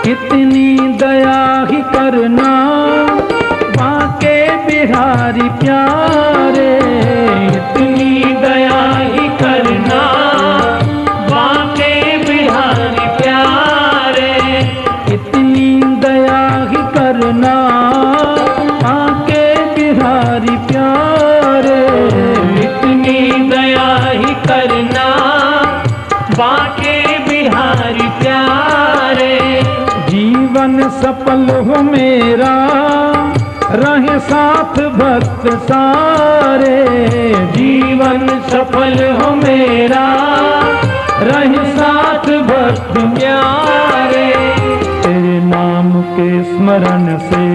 इतनी दया ही करना बांके बिहारी प्यारे, इतनी दया ही करना बांके बिहारी प्यारे, इतनी दया ही करना बांके बिहारी प्यारे, इतनी दया ही करना बांके बिहारी प्यारे। जीवन सफल हो मेरा रहे साथ भक्त सारे, जीवन सफल हो मेरा रहे साथ भक्त प्यारे। तेरे नाम के स्मरण से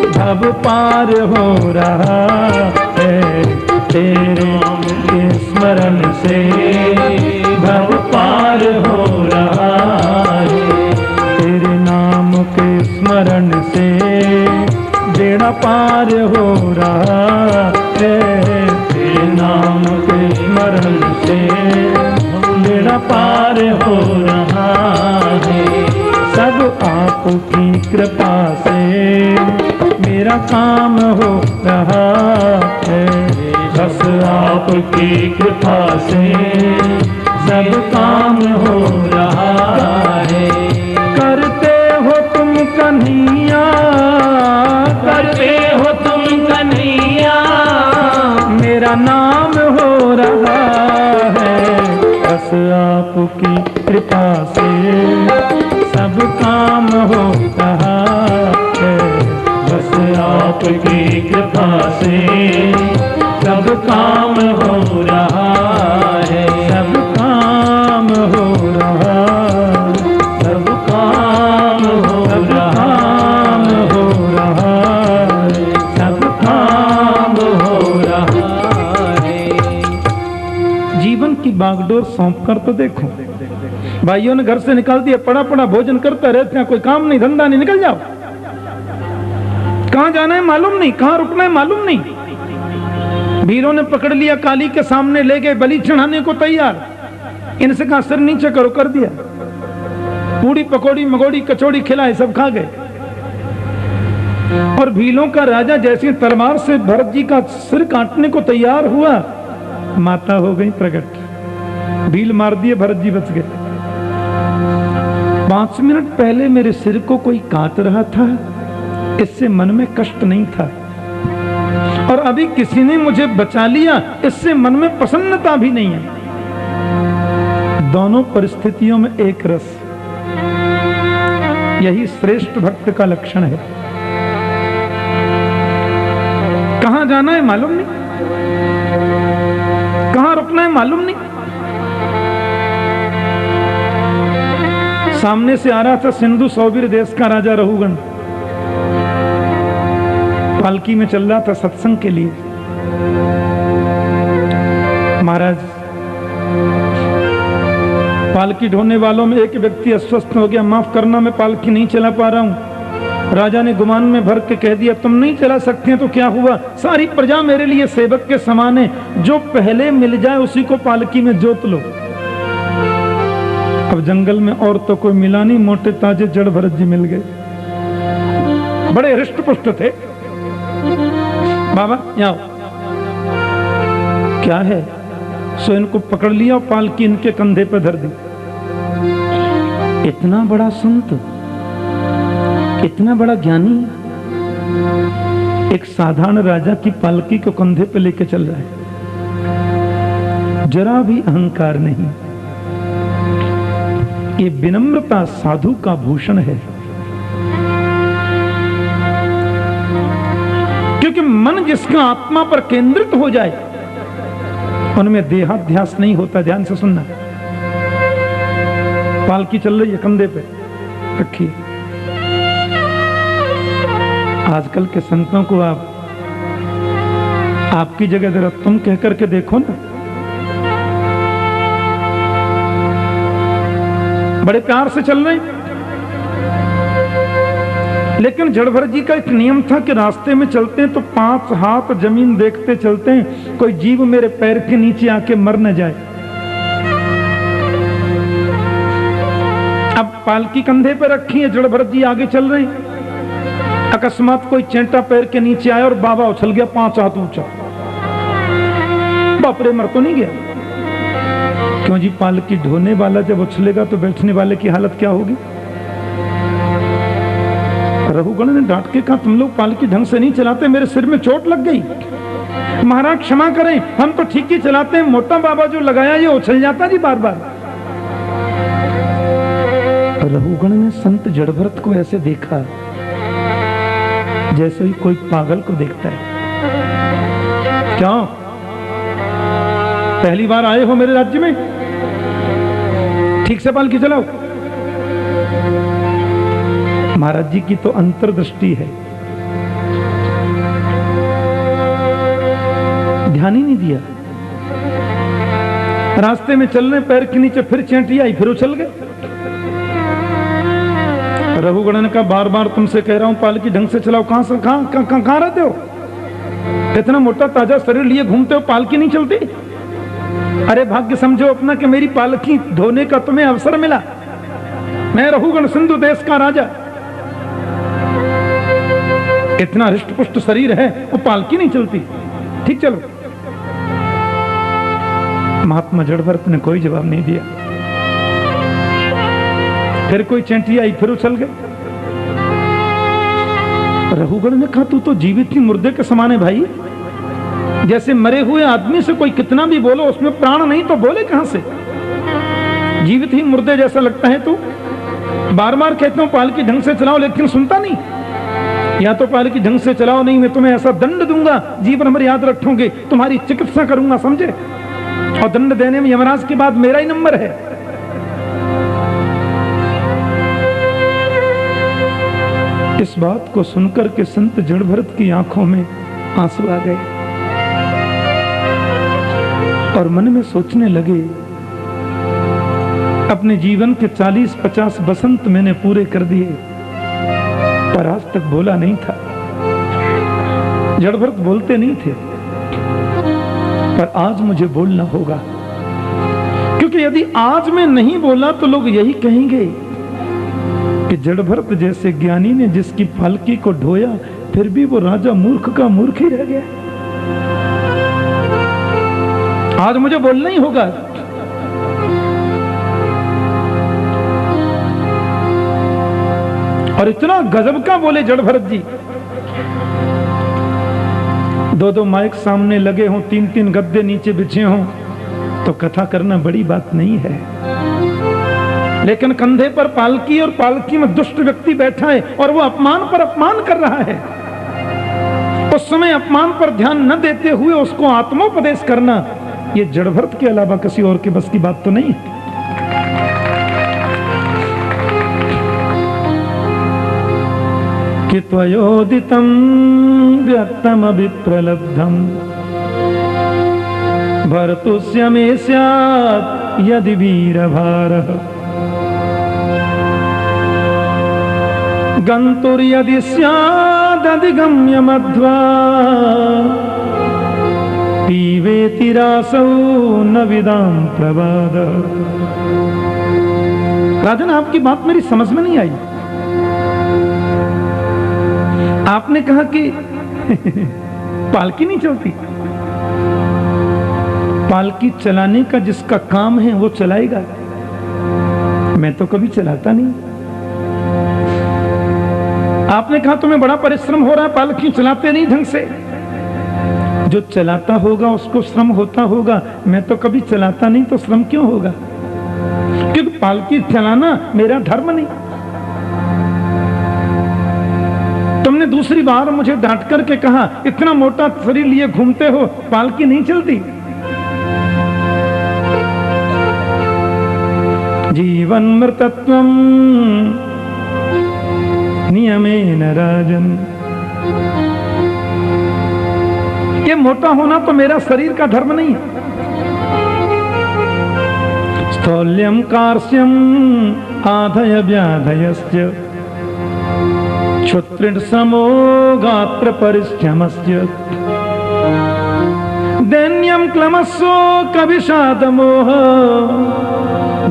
भव पार हो रहा है, तेरे नाम के स्मरण से भव पार हो रहा है, तेरे नाम के स्मरण से बेड़ा पार हो रहा है, तेरे नाम के स्मरण से बेड़ा पार हो रहा है। सब आपकी कृपा से मेरा काम हो रहा है, बस आपकी कृपा से सब काम हो रहा है। करते हो तुम कन्हैया, करते हो तुम कन्हैया, मेरा नाम हो रहा है, बस आपकी कृपा से सब काम हो रहा है, बस आपकी कृपा से सब काम हो रहा है, सब काम हो रहा, सब काम हो रहा, हो रहा, सब काम हो रहा है। जीवन की बागडोर सौंप कर तो देखो, भाइयों ने घर से निकाल दिया, पड़ा पड़ा भोजन करते रहते हैं, कोई काम नहीं धंधा नहीं, निकल जाओ। कहां जाना है मालूम नहीं, कहां रुकना है मालूम नहीं। भीलों ने पकड़ लिया, काली के सामने ले गए, बलि चढ़ाने को तैयार। इनसे कहा सिर नीचे करो, कर दिया। पूड़ी पकौड़ी मगोड़ी कचौड़ी खिलाए, सब खा गए। और भीलों का राजा जैसे तलवार से भरत जी का सिर काटने को तैयार हुआ, माता हो गई प्रकट, भील मार दिए, भरत जी बच गए। 5 मिनट पहले मेरे सिर को कोई काट रहा था, इससे मन में कष्ट नहीं था, और अभी किसी ने मुझे बचा लिया, इससे मन में प्रसन्नता भी नहीं है। दोनों परिस्थितियों में एक रस, यही श्रेष्ठ भक्त का लक्षण है। कहां जाना है मालूम नहीं, कहां रुकना है मालूम नहीं। सामने से आ रहा था सिंधु सौबीर देश का राजा रहुगण, पालकी में चल रहा था सत्संग के लिए। महाराज, पालकी ढोने वालों में एक व्यक्ति अस्वस्थ हो गया, माफ करना मैं पालकी नहीं चला पा रहा हूं। राजा ने गुमान में भर के कह दिया, तुम नहीं चला सकते हैं तो क्या हुआ, सारी प्रजा मेरे लिए सेवक के समान है, जो पहले मिल जाए उसी को पालकी में जोत लो। अब जंगल में और तो कोई मिला नहीं, मोटे ताजे जड़ भरत जी मिल गए, बड़े हृष्ट पुष्ट थे। बाबा यहाँ क्या है, सो इनको पकड़ लिया और पालकी इनके कंधे पर धर दी। इतना बड़ा संत, इतना बड़ा ज्ञानी, एक साधारण राजा की पालकी को कंधे पे लेके चल रहा है, जरा भी अहंकार नहीं। ये विनम्रता साधु का भूषण है, क्योंकि मन जिसका आत्मा पर केंद्रित हो जाए उनमें देहाध्यास नहीं होता। ध्यान से सुनना, पालकी चल रही है, कंधे पे रखी। आजकल के संतों को आपकी जगह जरा तुम कह करके देखो ना, बड़े प्यार से चल रहे हैं। लेकिन जड़भरत जी का एक नियम था कि रास्ते में चलते हैं तो 5 हाथ जमीन देखते चलते हैं, कोई जीव मेरे पैर के नीचे आके मर न जाए। अब पालकी कंधे पे रखी है, जड़ भरत जी आगे चल रहे हैं। अकस्मात कोई चेंटा पैर के नीचे आया और बाबा उछल गया 5 हाथ ऊंचा। बाप रे, मर तो नहीं गया? क्यों जी, पालकी ढोने वाला जब उछलेगा तो बैठने वाले की हालत क्या होगी? रघुगण ने डांट के कहा, तुम लोग पालकी ढंग से नहीं चलाते, मेरे सिर में चोट लग गई। महाराज क्षमा करें, हम तो ठीक ही चलाते हैं, मोटा बाबा जो लगाया ये उछल जाता जी बार बार। रघुगण ने संत जड़भरत को ऐसे देखा जैसे ही कोई पागल को देखता है। क्या पहली बार आए हो मेरे राज्य में? ठीक से पालकी चलाओ। महाराज जी की तो अंतर्दृष्टि है, ध्यान ही नहीं दिया। रास्ते में चलने पैर के नीचे फिर चेंटी आई, फिर उछल गए। रघुगण ने कहा, बार बार तुमसे कह रहा हूं पालकी ढंग से चलाओ। कहां रहते हो? इतना मोटा ताजा शरीर लिए घूमते हो, पालकी नहीं चलती? अरे भाग्य समझो अपना कि मेरी पालकी धोने का तुम्हें अवसर मिला। मैं रघुगण सिंधु देश का राजा, इतना हृष्ट पुष्ट शरीर है, वो पालकी नहीं चलती। ठीक चलो। महात्मा जड़भरत ने कोई जवाब नहीं दिया। फिर कोई चेंटी आई, फिर उछल गए। रघुगण ने कहा, तू तो जीवित ही मुर्दे के समान है भाई। जैसे मरे हुए आदमी से कोई कितना भी बोलो, उसमें प्राण नहीं तो बोले कहां से? जीवित ही मुर्दे जैसा लगता है तू। बार बार कहता हूं पालकी ढंग से चलाओ, लेकिन सुनता नहीं। या तो पालकी ढंग से चलाओ, नहीं मैं तुम्हें ऐसा दंड दूंगा, जीवन भर याद रखोगे, तुम्हारी चिकित्सा करूंगा, समझे? और दंड देने में यमराज के बाद मेरा ही नंबर है। इस बात को सुनकर के संत जड़भरत की आंखों में आंसू आ गए और मन में सोचने लगे, अपने जीवन के 40-50 बसंत मैंने पूरे कर दिए, पर आज तक बोला नहीं था। जड़भरत बोलते नहीं थे, पर आज मुझे बोलना होगा, क्योंकि यदि आज मैं नहीं बोला तो लोग यही कहेंगे कि जड़भरत जैसे ज्ञानी ने जिसकी पालकी को ढोया, फिर भी वो राजा मूर्ख का मूर्ख ही रह गया। आज मुझे बोलना ही होगा। और इतना गजब का बोले जड़भरत जी। 2-2 माइक सामने लगे हों, 3-3 गद्दे नीचे बिछे हों, तो कथा करना बड़ी बात नहीं है। लेकिन कंधे पर पालकी और पालकी में दुष्ट व्यक्ति बैठा है और वो अपमान पर अपमान कर रहा है। उस समय अपमान पर ध्यान न देते हुए उसको आत्मोपदेश करना, ये जड़भरत के अलावा किसी और के बस की बात तो नहीं है। कि त्वयोदितं व्यक्तम अभिप्रलब्धम भर्तुस्य मे स्यात् यदि वीरभारः गन्तुर्यदि स्यादधिगम्य मध्वा पीवेति रासौ न विदां प्रवाद। राजन, आपकी बात मेरी समझ में नहीं आई। आपने कहा कि पालकी नहीं चलती। पालकी चलाने का जिसका काम है वो चलाएगा, मैं तो कभी चलाता नहीं। आपने कहा तुम्हें बड़ा परिश्रम हो रहा है, पालकी चलाते नहीं ढंग से। जो चलाता होगा उसको श्रम होता होगा, मैं तो कभी चलाता नहीं, तो श्रम क्यों होगा? क्योंकि पालकी चलाना मेरा धर्म नहीं। तुमने दूसरी बार मुझे डांट करके कहा, इतना मोटा शरीर लिए घूमते हो, पालकी नहीं चलती। जीवन मृतत्वम नियमेन राजन। ये मोटा होना तो मेरा शरीर का धर्म नहीं है। स्थौल्यम कार्श्यम आधय व्याधयश्च क्षुत्रिण समो गात्र परिश्रमस्य दैन्यम क्लमस्सो कविषादमोह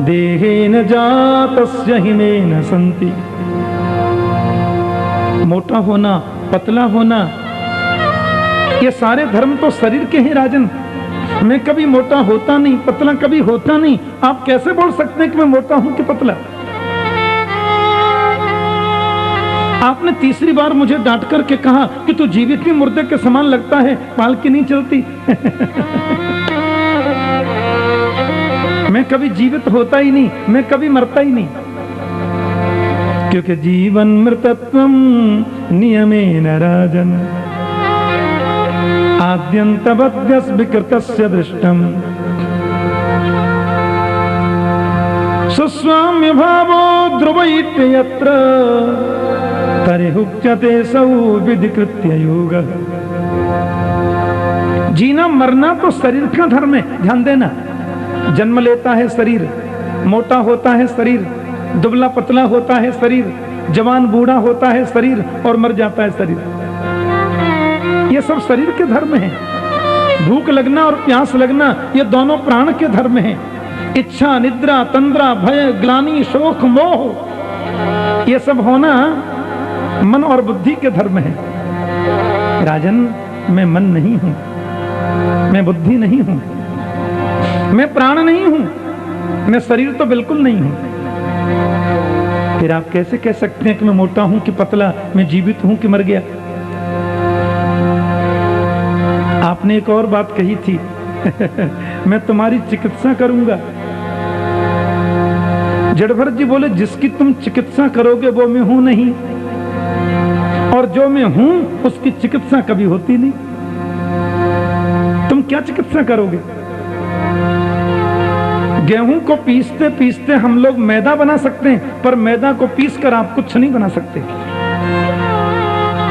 देहेन जातस्य हिमेन संति। मोटा होना, पतला होना, ये सारे धर्म तो शरीर के हैं राजन। मैं कभी मोटा होता नहीं, पतला कभी होता नहीं। आप कैसे बोल सकते हैं कि मैं मोटा हूं कि पतला? आपने तीसरी बार मुझे डांट करके कहा कि तू जीवित भी मुर्दे के समान लगता है, पालकी नहीं चलती। मैं कभी जीवित होता ही नहीं, मैं कभी मरता ही नहीं, क्योंकि जीवन मृतत्वम नियमेन राजन आद्यंतवद्यस विकृतस्य दृष्टम सुस्वाम्य भावो ध्रुवैत्य यत्र तरिहुच्यते सौ विधिकृत्य योग। जीना मरना तो शरीर का धर्म है, ध्यान देना। जन्म लेता है शरीर, मोटा होता है शरीर, दुबला पतला होता है शरीर, जवान बूढ़ा होता है शरीर और मर जाता है शरीर। ये सब शरीर के धर्म हैं। भूख लगना और प्यास लगना ये दोनों प्राण के धर्म हैं। इच्छा, निद्रा, तंद्रा, भय, ग्लानि, शोक, मोह, ये सब होना मन और बुद्धि के धर्म है। राजन, मैं मन नहीं हूं, मैं बुद्धि नहीं हूं, मैं प्राण नहीं हूं, मैं शरीर तो बिल्कुल नहीं हूं। फिर आप कैसे कह सकते हैं कि मैं मोटा हूं कि पतला, मैं जीवित हूं कि मर गया? आपने एक और बात कही थी मैं तुम्हारी चिकित्सा करूंगा। जड़भरत जी बोले, जिसकी तुम चिकित्सा करोगे वो मैं हूं नहीं, और जो मैं हूं उसकी चिकित्सा कभी होती नहीं। तुम क्या चिकित्सा करोगे? गेहूं को पीसते पीसते हम लोग मैदा बना सकते हैं, पर मैदा को पीस कर आप कुछ नहीं बना सकते।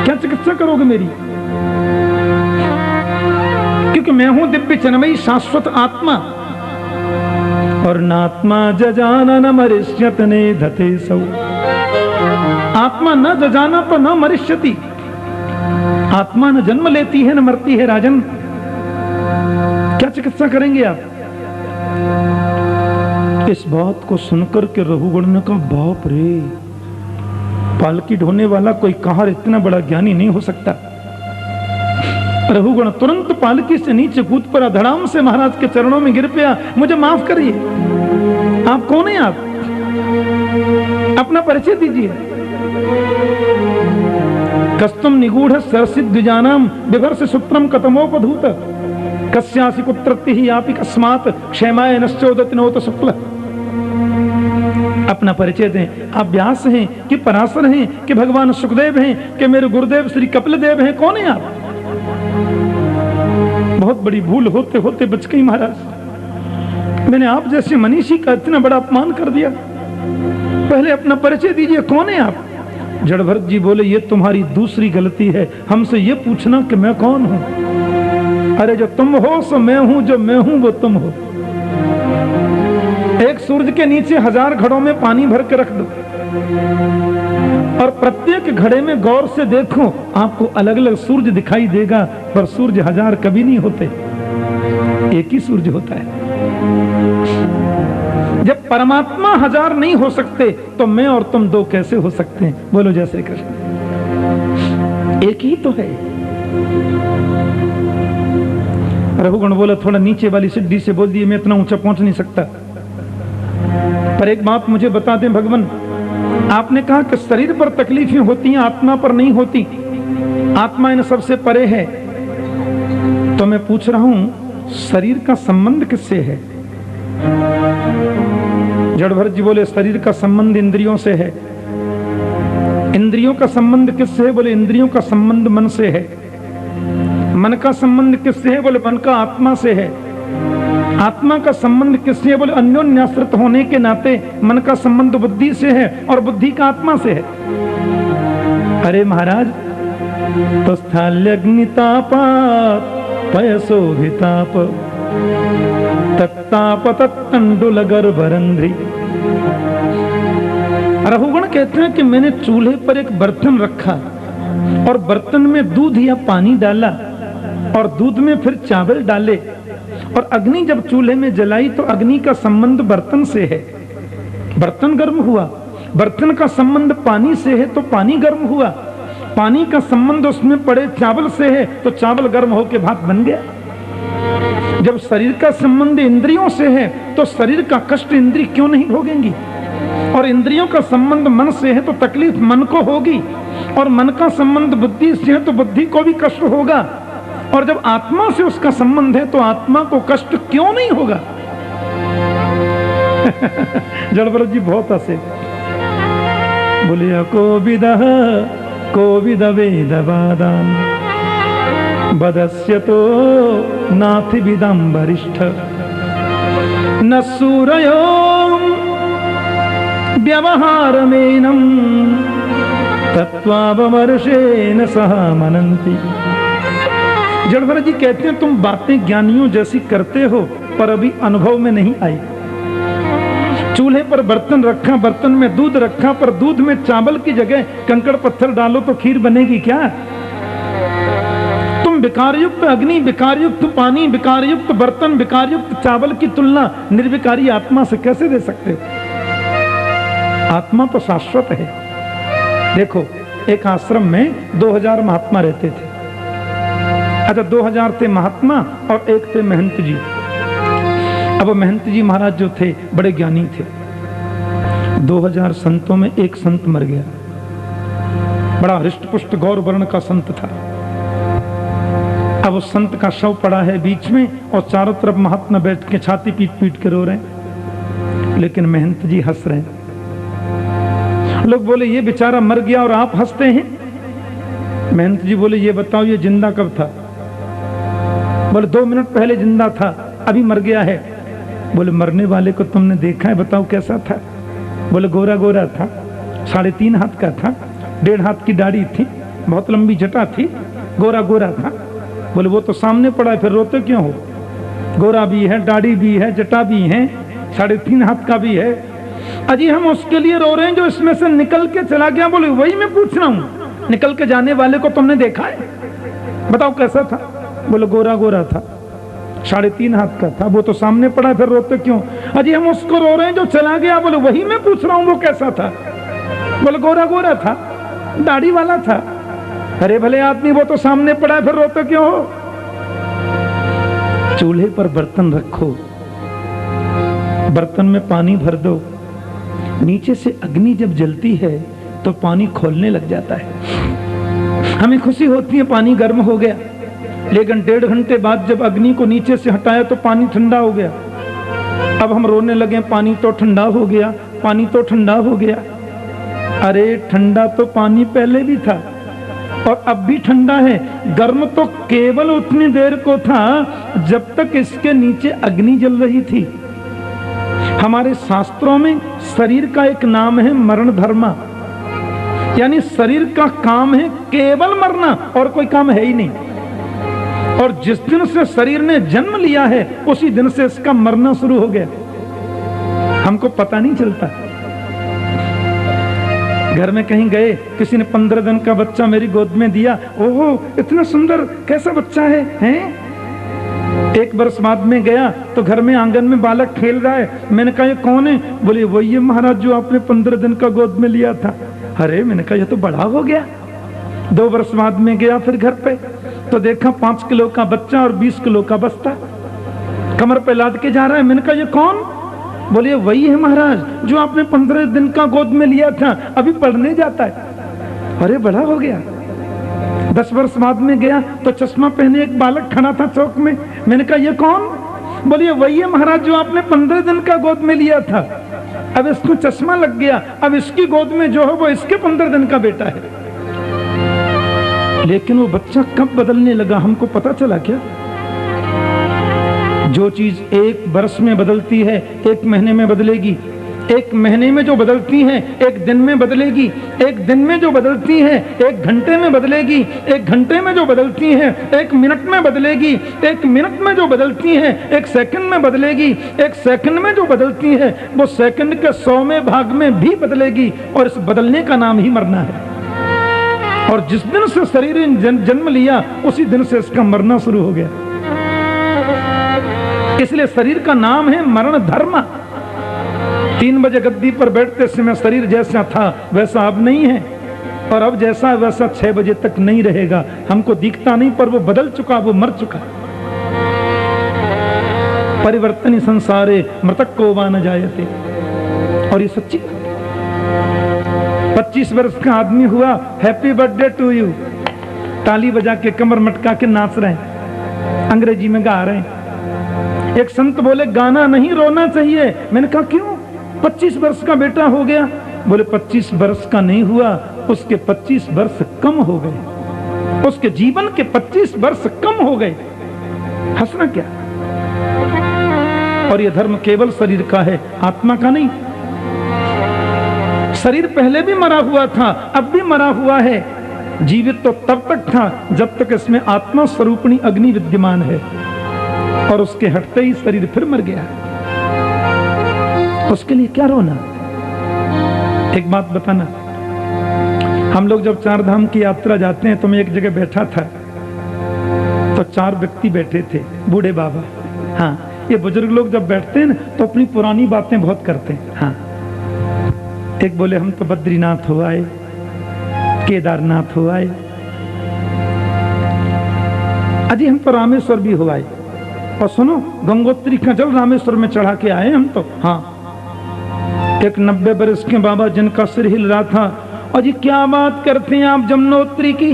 क्या चिकित्सा करोगे मेरी? क्योंकि मैं हूं दिव्य चिन्मयी शाश्वत आत्मा, और नात्मा जजाना न मरिष्यत ने धते सौ। आत्मा न जजाना तो न मरिष्यति। आत्मा न जन्म लेती है न मरती है राजन। क्या चिकित्सा करेंगे आप? इस बात को सुनकर के रघुगण ने कहा, बाप रे, पालकी ढोने वाला कोई कहार इतना बड़ा ज्ञानी नहीं हो सकता। रघुगण तुरंत पालकी से नीचे कूद पड़ा, धड़ाम से महाराज के चरणों में गिर पड़ा। मुझे माफ करिए, आप कौन हैं? आप अपना परिचय दीजिए। कस्तुम निगूढ़ सरसिद्ध द्विजानाम विभर्ष सूत्रम कतमोपधूत कस्यासि पुत्रत्ति ही आपि कस्मात् क्षेमाय नश्चोदति नोत शुक्ल। अपना परिचय दें। आप व्यास हैं कि पराशर हैं कि भगवान सुखदेव हैं कि मेरे गुरुदेव श्री कपिल देव हैं? कौन है आप? बहुत बड़ी भूल होते होते बच गई महाराज। मैंने आप जैसे मनीषी का इतना बड़ा अपमान कर दिया। पहले अपना परिचय दीजिए, कौन है आप? जड़भरत जी बोले, ये तुम्हारी दूसरी गलती है, हमसे ये पूछना कि मैं कौन हूं। अरे जो तुम हो सो मैं हूं, जो मैं हूं वो तुम हो। एक सूरज के नीचे 1000 घड़ों में पानी भर के रख दो, और प्रत्येक घड़े में गौर से देखो, आपको अलग अलग सूरज दिखाई देगा, पर सूरज 1000 कभी नहीं होते, एक ही सूरज होता है। जब परमात्मा 1000 नहीं हो सकते तो मैं और तुम 2 कैसे हो सकते हैं? बोलो जय श्री कृष्ण। एक ही तो है। रघुगण बोला, थोड़ा नीचे वाली सिद्धि से बोल दिए, मैं इतना ऊंचा पहुंच नहीं सकता। पर एक बात मुझे बता दें भगवान, आपने कहा कि शरीर पर तकलीफें होती हैं, आत्मा पर नहीं होती, आत्मा इन सबसे परे है। तो मैं पूछ रहा हूं, शरीर का संबंध किससे है? जड़भरत जी बोले, शरीर का संबंध इंद्रियों से है। इंद्रियों का संबंध किससे है? बोले, इंद्रियों का संबंध मन से है। मन का संबंध किससे है? बोले, मन का आत्मा से है। आत्मा का संबंध किससे है? बोले, अन्योन्याश्रित होने के नाते मन का संबंध बुद्धि से है, और बुद्धि का आत्मा से है। अरे महाराज, तो स्थल्यग्नितापात पयसोभिताप तत्ताप तत्तंडुल गर्भरंध्री। रघुगण कहते हैं कि मैंने चूल्हे पर एक बर्तन रखा, और बर्तन में दूध या पानी डाला, और दूध में फिर चावल डाले, और अग्नि जब चूल्हे में जलाई तो अग्नि का संबंध बर्तन से है। बर्तन गर्म हुआ। बर्तन का संबंध पानी से है तो पानी गर्म हुआ। पानी का संबंध उसमें पड़े चावल से है तो चावल गर्म होकर भात बन गया। जब शरीर का संबंध इंद्रियों से है तो शरीर का कष्ट इंद्रिय क्यों नहीं भोगेंगी, और इंद्रियों का संबंध मन से है तो तकलीफ मन को होगी, और मन का संबंध बुद्धि से है तो बुद्धि को भी कष्ट होगा, और जब आत्मा से उसका संबंध है तो आत्मा को कष्ट क्यों नहीं होगा। जड़भरत जी बहुत हंसे, बोलिया कोविद वेदवादान बदस्य तो नाथि विदम वरिष्ठ न सूरयो व्यवहारमेनम तत्वावमर्शेन सह मनन्ति। जड़भरत जी कहते हैं तुम बातें ज्ञानियों जैसी करते हो पर अभी अनुभव में नहीं आई। चूल्हे पर बर्तन रखा, बर्तन में दूध रखा, पर दूध में चावल की जगह कंकड़ पत्थर डालो तो खीर बनेगी क्या? तुम विकारयुक्त अग्नि, विकारयुक्त पानी, विकारयुक्त बर्तन, विकारयुक्त चावल की तुलना निर्विकारी आत्मा से कैसे दे सकते हो? आत्मा तो शाश्वत है। देखो, एक आश्रम में 2000 महात्मा रहते थे। अच्छा, 2000 थे महात्मा और एक थे महंत जी। अब महंत जी महाराज जो थे बड़े ज्ञानी थे। 2000 संतों में एक संत मर गया, बड़ा हृष्ट पुष्ट गौर वर्ण का संत था। अब उस संत का शव पड़ा है बीच में और चारों तरफ महात्मा बैठ के छाती पीट पीट के रो रहे हैं, लेकिन महंत जी हंस रहे हैं। लोग बोले ये बेचारा मर गया और आप हंसते हैं। महंत जी बोले ये बताओ ये जिंदा कब था? बोले 2 मिनट पहले जिंदा था, अभी मर गया है। बोले मरने वाले को तुमने देखा है, बताओ कैसा था? बोले गोरा गोरा था, 3.5 हाथ का था, 1.5 हाथ की दाढ़ी थी, बहुत लंबी जटा थी, गोरा गोरा था। बोले वो तो सामने पड़ा है, फिर रोते क्यों हो? गोरा भी है, दाढ़ी भी है, जटा भी है, 3.5 हाथ का भी है। अजी हम उसके लिए रो रहे हैं जो इसमें से निकल के चला गया। बोले वही मैं पूछ रहा हूँ, निकल के जाने वाले को तुमने देखा है? बताओ कैसा था? बोले गोरा गोरा था, 3.5 हाथ का था, वो तो सामने पड़ा, फिर रोते क्यों? अजी हम उसको रो रहे हैं जो चला गया। बोले वही मैं पूछ रहा हूँ, वो कैसा था? बोले गोरा गोरा था, दाढ़ी वाला था। अरे भले आदमी, वो तो सामने पड़ा है, फिर रोते क्यों हो? चूल्हे पर बर्तन रखो, बर्तन में पानी भर दो, नीचे से अग्नि जब जलती है तो पानी खोलने लग जाता है। हमें खुशी होती है पानी गर्म हो गया, लेकिन 1.5 घंटे बाद जब अग्नि को नीचे से हटाया तो पानी ठंडा हो गया। अब हम रोने लगे, पानी तो ठंडा हो गया, पानी तो ठंडा हो गया। अरे ठंडा तो पानी पहले भी था और अब भी ठंडा है। गर्म तो केवल उतनी देर को था जब तक इसके नीचे अग्नि जल रही थी। हमारे शास्त्रों में शरीर का एक नाम है मरण धर्मा, यानी शरीर का काम है केवल मरना और कोई काम है ही नहीं। और जिस दिन से शरीर ने जन्म लिया है उसी दिन से इसका मरना शुरू हो गया, हमको पता नहीं चलता। घर में कहीं गए, किसी ने 15 दिन का बच्चा मेरी गोद में दिया, ओहो इतना सुंदर, कैसा बच्चा है, हैं? 1 वर्ष बाद में गया तो घर में आंगन में बालक खेल रहा है। मैंने कहा ये कौन है? बोले वही है महाराज जो आपने 15 दिन का गोद में लिया था। अरे मैंने कहा ये तो बड़ा हो गया। 2 वर्ष बाद में गया फिर घर पे तो देखा 5 किलो का बच्चा और 20 किलो का बस्ता कमर पे लाद के जा रहा है। मैंने कहा ये कौन? बोलिए वही है महाराज जो आपने 15 दिन का गोद में लिया था, अभी पढ़ने जाता है। अरे बड़ा हो गया। 10 वर्ष बाद में गया तो चश्मा पहने एक बालक खड़ा था चौक में। मैंने कहा ये कौन? बोलिए वही है महाराज जो आपने 15 दिन का गोद में लिया था, अब इसको चश्मा लग गया, अब इसकी गोद में जो है वो इसके 15 दिन का बेटा है। लेकिन वो बच्चा कब बदलने लगा हमको पता चला क्या? जो चीज 1 वर्ष में बदलती है 1 महीने में बदलेगी, 1 महीने में जो बदलती है 1 दिन में बदलेगी, 1 दिन में जो बदलती है 1 घंटे में बदलेगी, 1 घंटे में जो बदलती है 1 मिनट में बदलेगी, 1 मिनट में जो बदलती है 1 सेकंड में बदलेगी, 1 सेकंड में जो बदलती है वो सेकंड के 100वें भाग में भी बदलेगी। और इस बदलने का नाम ही मरना है। और जिस दिन से शरीर ने जन्म लिया उसी दिन से इसका मरना शुरू हो गया। इसलिए शरीर का नाम है मरण धर्म। 3 बजे गद्दी पर बैठते समय शरीर जैसा था वैसा अब नहीं है, और अब जैसा है वैसा 6 बजे तक नहीं रहेगा। हमको दिखता नहीं पर वो बदल चुका, वो मर चुका। परिवर्तन संसारे मृतक को वा न जायते। और ये सच्ची 25 वर्ष का आदमी हुआ, हैप्पी बर्थडे टू यू, ताली बजा के कमर मटका के नाच रहे हैं, अंग्रेजी में गा रहे हैं। एक संत बोले गाना नहीं रोना चाहिए। मैंने कहा क्यों? 25 वर्ष का बेटा हो गया। बोले 25 वर्ष का नहीं हुआ, उसके 25 वर्ष कम हो गए, उसके जीवन के 25 वर्ष कम हो गए। हंसना क्या? और यह धर्म केवल शरीर का है, आत्मा का नहीं। शरीर पहले भी मरा हुआ था, अब भी मरा हुआ है। जीवित तो तब तक था जब तक इसमें आत्मा स्वरूपणी अग्नि विद्यमान है, और उसके हटते ही शरीर फिर मर गया। उसके लिए क्या रोना? एक बात बताना, हम लोग जब 4 धाम की यात्रा जाते हैं तो मैं एक जगह बैठा था, तो 4 व्यक्ति बैठे थे, बूढ़े बाबा। हाँ, ये बुजुर्ग लोग जब बैठते हैं ना तो अपनी पुरानी बातें बहुत करते हैं। हाँ, एक बोले हम तो बद्रीनाथ हो आए, केदारनाथ हो आए, अजी हम तो रामेश्वर भी हो आए, और सुनो गंगोत्री का जल रामेश्वर में चढ़ा के आए हम तो। हाँ, एक 90 बरस के बाबा जिनका सिर हिल रहा था, और जी क्या बात करते हैं आप जमुनोत्री की,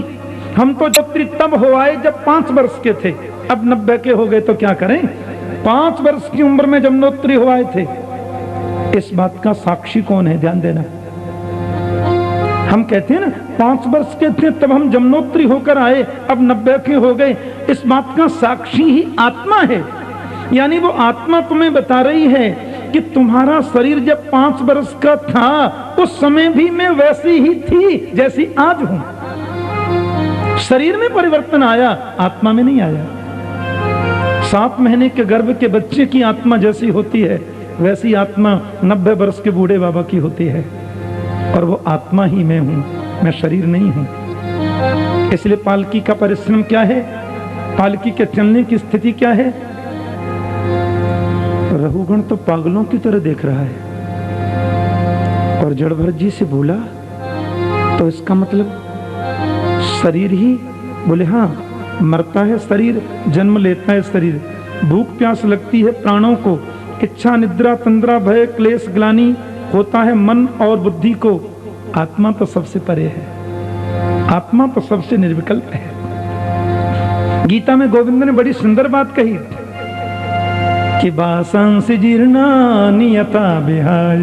हम तो जमुनोत्री तब हो आए जब 5 वर्ष के थे, अब 90 के हो गए तो क्या करें। 5 वर्ष की उम्र में जमुनोत्री हो आए थे। इस बात का साक्षी कौन है? ध्यान देना। हम कहते हैं ना 5 वर्ष के थे तब हम जमुनोत्री होकर आए, अब 90 के हो गए। इस बात का साक्षी ही आत्मा है। यानी वो आत्मा तुम्हें बता रही है कि तुम्हारा शरीर जब 5 वर्ष का था उस समय भी मैं वैसी ही थी जैसी आज हूं। शरीर में परिवर्तन आया, आत्मा में नहीं आया। 7 महीने के गर्भ के बच्चे की आत्मा जैसी होती है वैसी आत्मा 90 वर्ष के बूढ़े बाबा की होती है, और वो आत्मा ही मैं हूं, मैं शरीर नहीं हूं। इसलिए पालकी का परिश्रम क्या है? पालकी के चलने की स्थिति क्या है? रघुगण तो पागलों की तरह देख रहा है। और जड़भरत जी से बोला तो इसका मतलब शरीर ही? बोले हाँ, मरता है शरीर, जन्म लेता है शरीर, भूख प्यास लगती है प्राणों को, इच्छा निद्रा तंद्रा भय क्लेश ग्लानि होता है मन और बुद्धि को। आत्मा तो सबसे परे है, आत्मा तो सबसे निर्विकल्प है। गीता में गोविंद ने बड़ी सुंदर बात कही कि वासांसि जीर्णानि यथा विहाय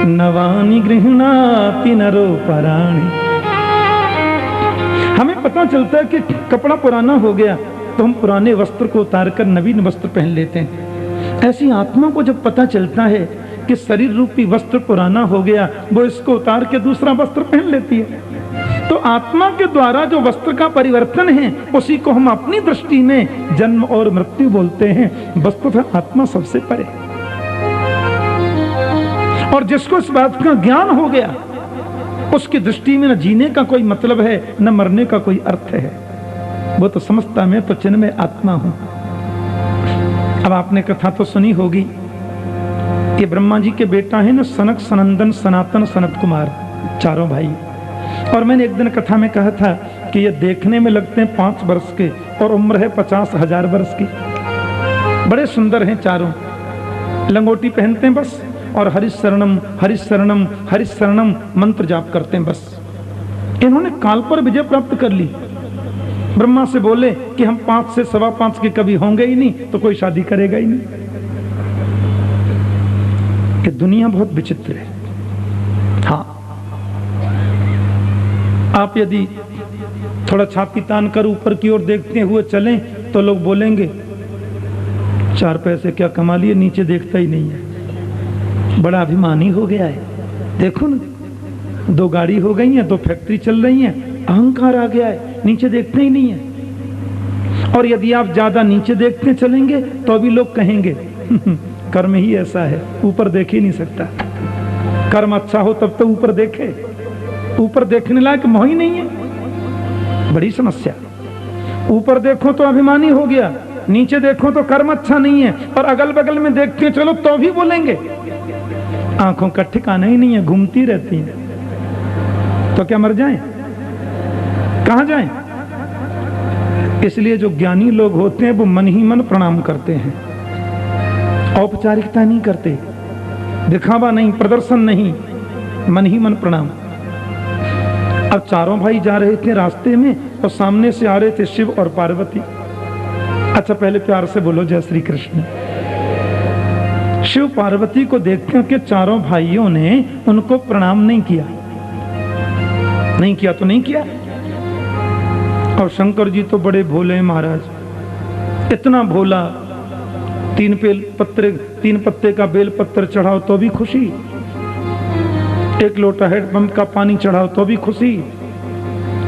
नवानि गृह्णाति नरो पराणि। हमें पता चलता है कि कपड़ा पुराना हो गया तो हम पुराने वस्त्र को उतारकर नवीन वस्त्र पहन लेते हैं। ऐसी आत्मा को जब पता चलता है कि शरीर रूपी वस्त्र पुराना हो गया, वो इसको उतार के दूसरा वस्त्र पहन लेती है। तो आत्मा के द्वारा जो वस्त्र का परिवर्तन है उसी को हम अपनी दृष्टि में जन्म और मृत्यु बोलते हैं। वस्तुतः आत्मा सबसे परे। और जिसको इस बात का ज्ञान हो गया उसकी दृष्टि में न जीने का कोई मतलब है न मरने का कोई अर्थ है। वो तो समझता मैं तो चिन्ह में आत्मा हूं। अब आपने कथा तो सुनी होगी कि ब्रह्मा जी के बेटा है ना सनक सनंदन सनातन सनत कुमार, 4 भाई। और मैंने एक दिन कथा में कहा था कि ये देखने में लगते हैं 5 वर्ष के और उम्र है 50,000 वर्ष की। बड़े सुंदर हैं चारों, लंगोटी पहनते हैं बस, और हरिशरणम हरिशरणम हरिशरणम मंत्र जाप करते हैं बस। इन्होंने काल पर विजय प्राप्त कर ली। ब्रह्मा से बोले कि हम 5 से 5.25 के कभी होंगे ही नहीं तो कोई शादी करेगा ही नहीं। कि दुनिया बहुत विचित्र है। हाँ, आप यदि थोड़ा छाती तान कर ऊपर की ओर देखते हुए चलें तो लोग बोलेंगे 4 पैसे क्या कमा लिए, नीचे देखता ही नहीं है, बड़ा अभिमानी हो गया है। देखो ना, 2 गाड़ी हो गई है, 2 फैक्ट्री चल रही है, अहंकार आ गया है, नीचे देखते ही नहीं है। और यदि आप ज्यादा नीचे देखते चलेंगे तो भी लोग कहेंगे कर्म ही ऐसा है, ऊपर देख ही नहीं सकता। कर्म अच्छा हो तब तो ऊपर देखे, ऊपर देखने लायक मोह ही नहीं है। बड़ी समस्या। ऊपर देखो तो अभिमानी हो गया, नीचे देखो तो कर्म अच्छा नहीं है, और अगल बगल में देखते चलो तो भी बोलेंगे। आंखों का ठिकाना ही नहीं है, घूमती रहती है, तो क्या मर जाएं? कहां जाएं? इसलिए जो ज्ञानी लोग होते हैं वो मन ही मन प्रणाम करते हैं, औपचारिकता नहीं करते, दिखावा नहीं, प्रदर्शन नहीं, मन ही मन प्रणाम। अब चारों भाई जा रहे थे रास्ते में और सामने से आ रहे थे शिव और पार्वती। अच्छा पहले प्यार से बोलो जय श्री कृष्ण। शिव पार्वती को देखते कि चारों भाइयों ने उनको प्रणाम नहीं किया, नहीं किया तो नहीं किया। और शंकर जी तो बड़े भोले महाराज, इतना भोला, तीन पत्ते का बेल पत्र चढ़ाओ तो भी खुशी, एक लोटा हैंडपंप का पानी चढ़ाओ तो भी खुशी,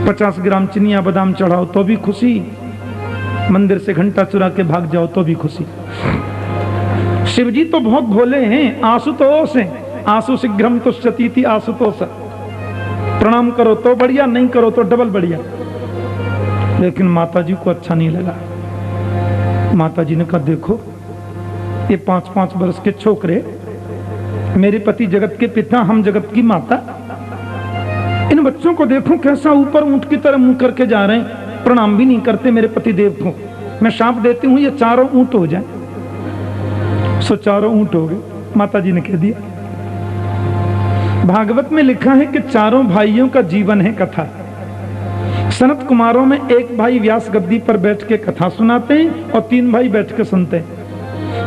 50 ग्राम चिनिया बादाम चढ़ाओ तो भी खुशी, मंदिर से घंटा चुरा के भाग जाओ तो भी खुशी। शिव जी तो बहुत भोले हैं, आशुतोष हैं, आशु शीघ्रम तुष्यति आशुतोष। प्रणाम करो तो बढ़िया, नहीं करो तो डबल बढ़िया। लेकिन माता जी को अच्छा नहीं लगा। माता जी ने कहा देखो ये 5-5 वर्ष के छोकरे, मेरे पति जगत के पिता, हम जगत की माता, इन बच्चों को देखो कैसा ऊपर ऊंट की तरह मुंह करके जा रहे हैं, प्रणाम भी नहीं करते मेरे पति देव को। मैं शाप देती हूं ये चारों ऊंट हो जाए। सो चारों ऊंट हो गए, माता जी ने कह दिया। भागवत में लिखा है कि चारों भाइयों का जीवन है कथा। सनत कुमारों में एक भाई व्यास गद्दी पर बैठ के कथा सुनाते हैं और 3 भाई बैठ के सुनते हैं,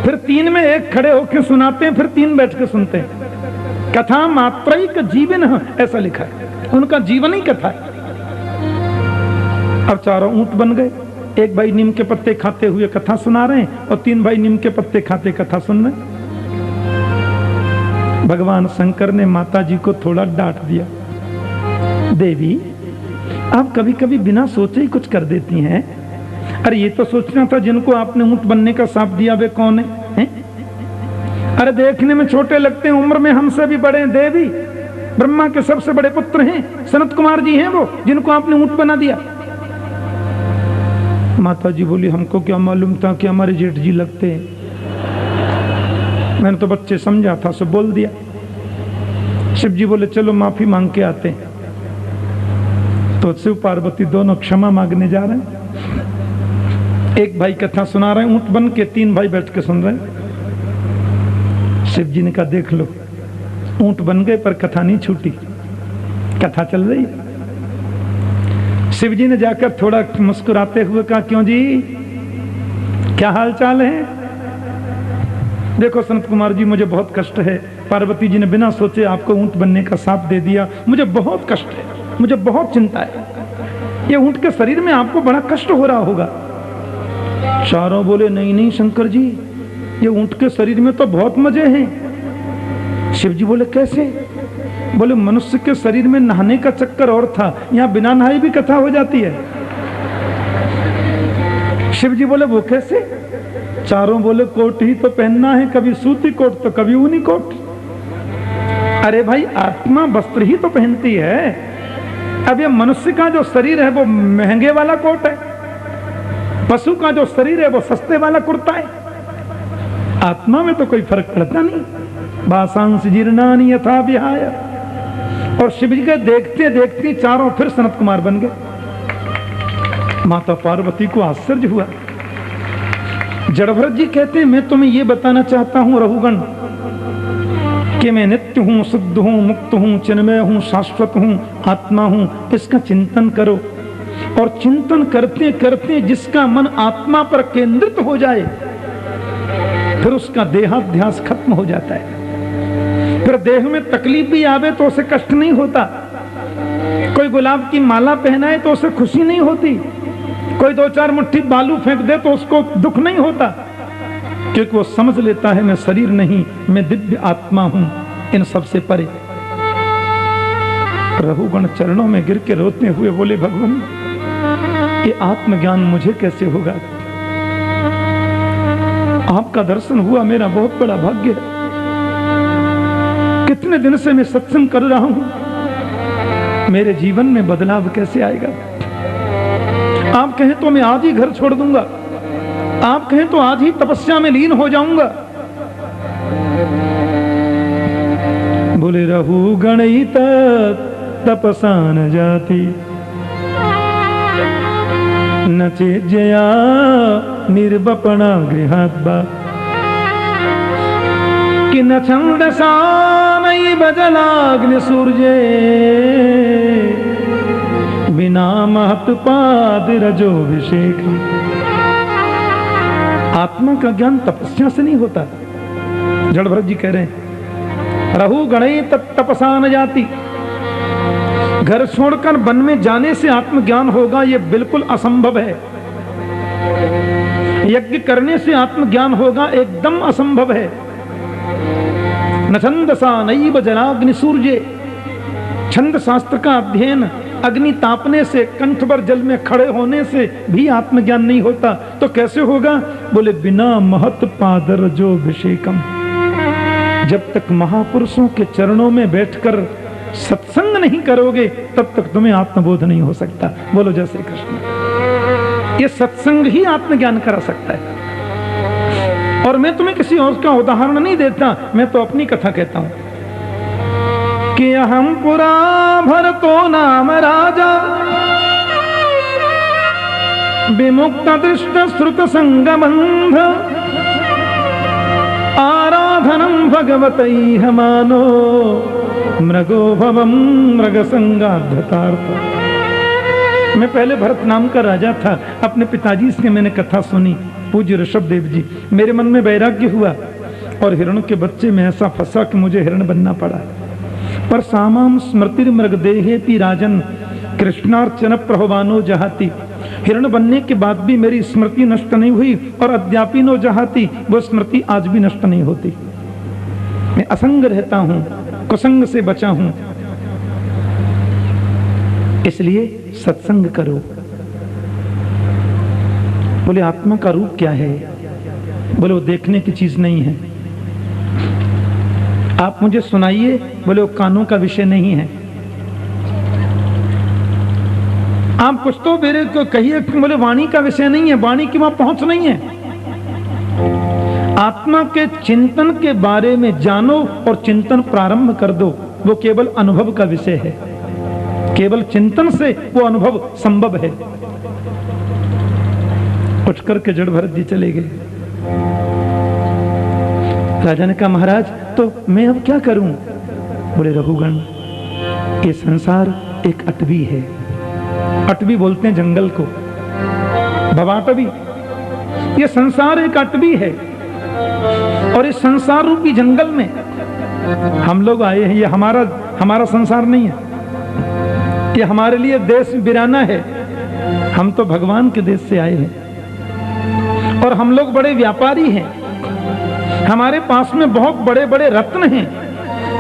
फिर 3 में एक खड़े होकर सुनाते हैं, फिर 3 बैठ के सुनते हैं। कथा मात्रैक जीवन ऐसा लिखा है, उनका जीवन ही कथा है। अब चारों ऊंट बन गए, एक भाई नीम के पत्ते खाते हुए कथा सुना रहे हैं और 3 भाई नीम के पत्ते खाते कथा सुन रहे हैं। भगवान शंकर ने माता जी को थोड़ा डांट दिया, देवी आप कभी कभी बिना सोचे ही कुछ कर देती हैं। अरे ये तो सोचना था जिनको आपने ऊंट बनने का शाप दिया वे कौन है? अरे देखने में छोटे लगते हैं, उम्र में हमसे भी बड़े हैं। देवी ब्रह्मा के सबसे बड़े पुत्र हैं, सनत कुमार जी हैं वो, जिनको आपने ऊंट बना दिया। माता जी बोली हमको क्या मालूम था कि हमारे जेठ जी लगते हैं, मैंने तो बच्चे समझा था, सो बोल दिया। शिव जी बोले चलो माफी मांग के आते हैं। तो शिव पार्वती दोनों क्षमा मांगने जा रहे हैं। एक भाई कथा सुना रहे हैं ऊंट बन के, 3 भाई बैठ के सुन रहे हैं। शिव जी ने कहा देख लो ऊंट बन गए पर कथा नहीं छूटी, कथा चल रही है। शिव जी ने जाकर थोड़ा मुस्कुराते हुए कहा क्यों जी, क्या हाल चाल है? देखो संत कुमार जी मुझे बहुत कष्ट है, पार्वती जी ने बिना सोचे आपको ऊंट बनने का शाप दे दिया, मुझे बहुत कष्ट है, मुझे बहुत चिंता है। ये ऊंट के शरीर में आपको बड़ा कष्ट हो रहा होगा। चारों बोले नहीं नहीं शंकर जी, ये ऊंट के शरीर में तो बहुत मजे हैं। शिव जी बोले कैसे? बोले मनुष्य के शरीर में नहाने का चक्कर और था, यहाँ बिना नहाए भी कथा हो जाती है। शिव जी बोले वो कैसे? चारों बोले कोट ही तो पहनना है, कभी सूती कोट तो कभी ऊनी कोट। अरे भाई आत्मा वस्त्र ही तो पहनती है। अब ये मनुष्य का जो शरीर है वो महंगे वाला कोट है, पशु का जो शरीर है वो सस्ते वाला कुर्ता है। आत्मा में तो कोई फर्क पड़ता नहीं। बासांस जीर्णानि यथा विहाय। और शिव जी के देखते देखते चारों फिर सनत कुमार बन गए। माता पार्वती को आश्चर्य हुआ। जड़भरत जी कहते हैं मैं तुम्हें ये बताना चाहता हूं रघुगण कि मैं नित्य हूं, शुद्ध हूं, मुक्त हूं, चिन्मय हूं, शाश्वत हूं, आत्मा हूं। इसका चिंतन करो और चिंतन करते करते जिसका मन आत्मा पर केंद्रित हो जाए फिर उसका देहाध्यास खत्म हो जाता है। फिर देह में तकलीफ भी आवे तो उसे कष्ट नहीं होता। कोई गुलाब की माला पहनाए तो उसे खुशी नहीं होती। कोई 2-4 मुट्ठी बालू फेंक दे तो उसको दुख नहीं होता, क्योंकि वो समझ लेता है मैं शरीर नहीं, मैं दिव्य आत्मा हूं, इन सब से परे। रघुगण चरणों में गिर के रोते हुए बोले भगवान ये आत्मज्ञान मुझे कैसे होगा? आपका दर्शन हुआ मेरा बहुत बड़ा भाग्य है। कितने दिन से मैं सत्संग कर रहा हूं, मेरे जीवन में बदलाव कैसे आएगा? आप कहें तो मैं आज ही घर छोड़ दूंगा, आप कहें तो आज ही तपस्या में लीन हो जाऊंगा। बोले रहु गणित तपसा न जाति, न चेज्जया निर्वपणा गृहात् बा, कि न छंदसा नैव जलाग्नि सूर्ये, बिना महत्पाद रजोभिषेक। आत्मा का ज्ञान तपस्या से नहीं होता। जड़ भरत जी कह रहे हैं रहु गणई तपसा न जाति, घर छोड़कर वन में जाने से आत्मज्ञान होगा ये बिल्कुल असंभव है। यज्ञ करने से आत्मज्ञान होगा एकदम असंभव है। न छंदसा नैव जलाग्नि सूर्ये, छंद शास्त्र का अध्ययन अग्नि तापने से, कंठ पर जल में खड़े होने से भी आत्मज्ञान नहीं होता। तो कैसे होगा? बोले बिना महत् पादर जो अभिषेकम, जब तक महापुरुषों के चरणों में बैठकर सत्संग नहीं करोगे तब तक तुम्हें आत्मबोध नहीं हो सकता। बोलो जय श्री कृष्ण। ये सत्संग ही आत्मज्ञान करा सकता है। और मैं तुम्हें किसी और का उदाहरण नहीं देता, मैं तो अपनी कथा कहता हूं कि अहम पुरा भरतो नाम राजा, विमुक्त दृष्ट श्रुत संगबंध, आराधनम भगवतैह मानो, मृगो भवम मृग संगाधतार्थ। मैं पहले भरत नाम का राजा था। अपने पिताजी से मैंने कथा सुनी, पूज्य ऋषभदेव जी। मेरे मन में वैराग्य हुआ और हिरण के बच्चे में ऐसा फंसा कि मुझे हिरण बनना पड़ा। पर सामाम स्मृतिर मृग देहेति राजन, कृष्णार्चन प्रभवानो जहाती। हिरण बनने के बाद भी मेरी स्मृति नष्ट नहीं हुई और अद्यापि नो जहाती, वो स्मृति आज भी नष्ट नहीं होती। मैं असंग रहता हूं, कुसंग से बचा हूं। इसलिए सत्संग करो। बोले आत्मा का रूप क्या है? बोले वो देखने की चीज नहीं है। आप मुझे सुनाइए। बोले वो कानों का विषय नहीं है। आप कुछ तो मेरे को कहिए। बोले वाणी का विषय नहीं है, वाणी की वहां पहुंच नहीं है। आत्मा के चिंतन के बारे में जानो और चिंतन प्रारंभ कर दो। वो केवल अनुभव का विषय है। केवल चिंतन से वो अनुभव संभव है। उठ करके जड़ भरत जी चले गए। राजा ने कहा महाराज तो मैं अब क्या करूं? बोले रघुगण, ये संसार एक अटवी है। अटवी बोलते हैं जंगल को, भवाटवी। ये संसार एक अटवी है और इस संसार रूपी जंगल में हम लोग आए हैं। ये हमारा संसार नहीं है। ये हमारे लिए देश बिराना है। हम तो भगवान के देश से आए हैं और हम लोग बड़े व्यापारी हैं। हमारे पास में बहुत बड़े बड़े रत्न हैं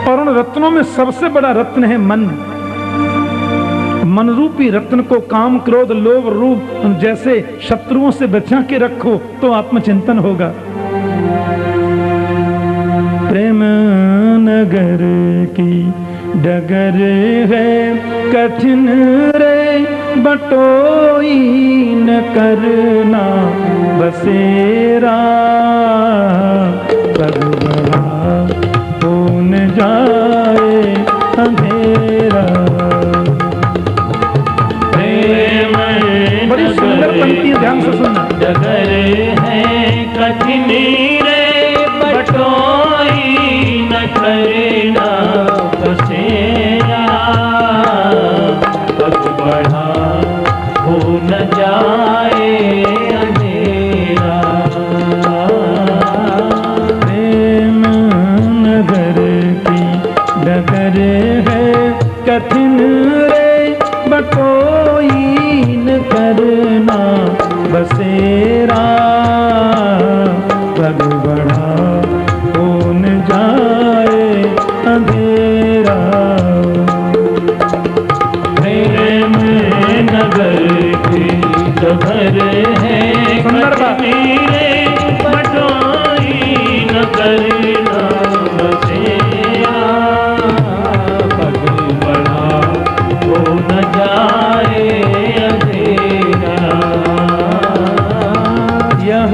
और उन रत्नों में सबसे बड़ा रत्न है मन। मन रूपी रत्न को काम क्रोध लोभ रूप जैसे शत्रुओं से बचा के रखो तो आत्मचिंतन होगा। प्रेम नगर की डगर है कठिन रे, बटोई न करना बसेरा। पग बढ़ा हो न जाए अंधेरा। बड़ी सुंदर पंक्ति, ध्यान से सुनना। डगर है कठिन रे, बटोई न करना बसेरा। पग बढ़ा हो न जाए अंधेरा। प्रेम नगर की डगर है कठिन रे, बटोई न करना बसेरा। पग बढ़ा हो न जाए अंधेरा। प्रेम नगर की डगर है कठिन रे, बटोई न करना बसेरा। पग बढ़ा हो न जाए अंधेरा। यह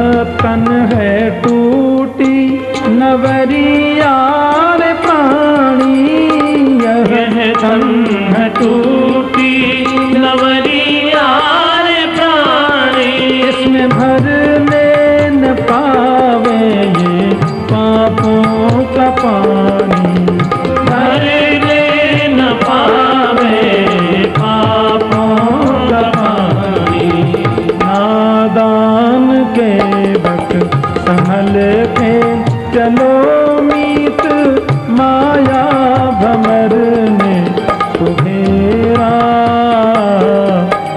बसेरा,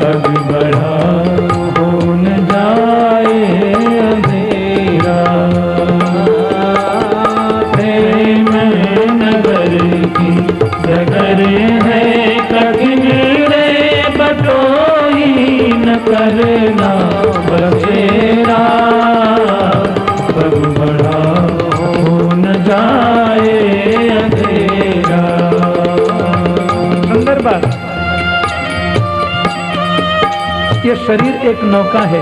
तब बढ़ा हो न जाए अंधेरा। प्रेम नगर की डगर है कठिन रे, बटोही न करना बसेरा, तब बढ़ा हो न जाए अंधेरा। सुंदर बात। ये शरीर एक नौका है,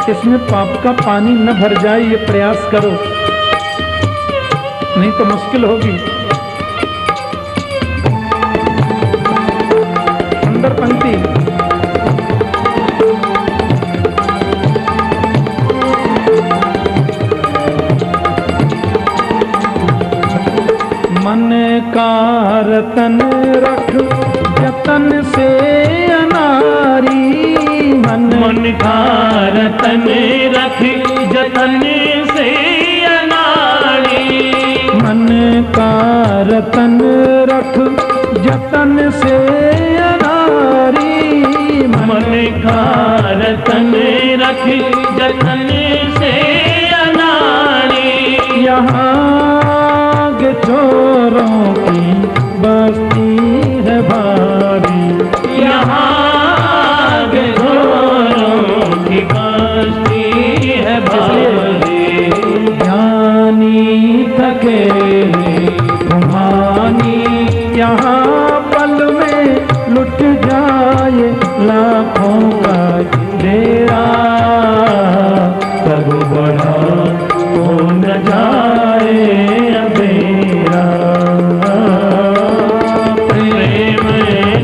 इसमें पाप का पानी न भर जाए ये प्रयास करो, नहीं तो मुश्किल होगी। सुंदर पंक्ति। मन का रतन रख जतन से अनारी, मन का रतन रख जतन से अनाड़ी, मन का रतन रख जतन से अनारी, मन का रतन रख जतन से अनाड़ी। यहाँ के चोरों की बस्ती है भारी, यहाँ के चोरों की बस्ती है भारी। ज्ञानी थके घुमानी, यहाँ पल में लुट जाए लाखों का डेरा, तब बढ़ा हो न जाए अंधेरा। प्रेम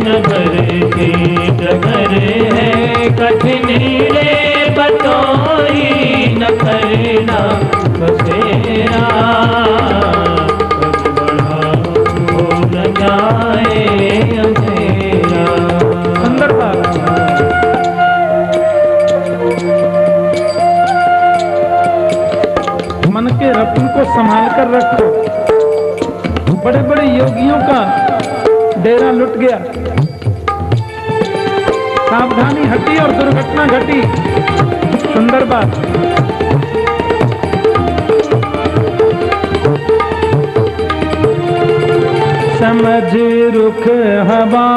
नगर की डगर है कठिन रे, बटोही न करना बसेरा, तब बढ़ा हो न जाए अंधेरा। सुंदर बात। मन के रत्न को संभाल कर रखो। बड़े बड़े योगियों का डेरा लुट गया, सावधानी हटी और दुर्घटना घटी। सुंदर बात। समझ रुख हवा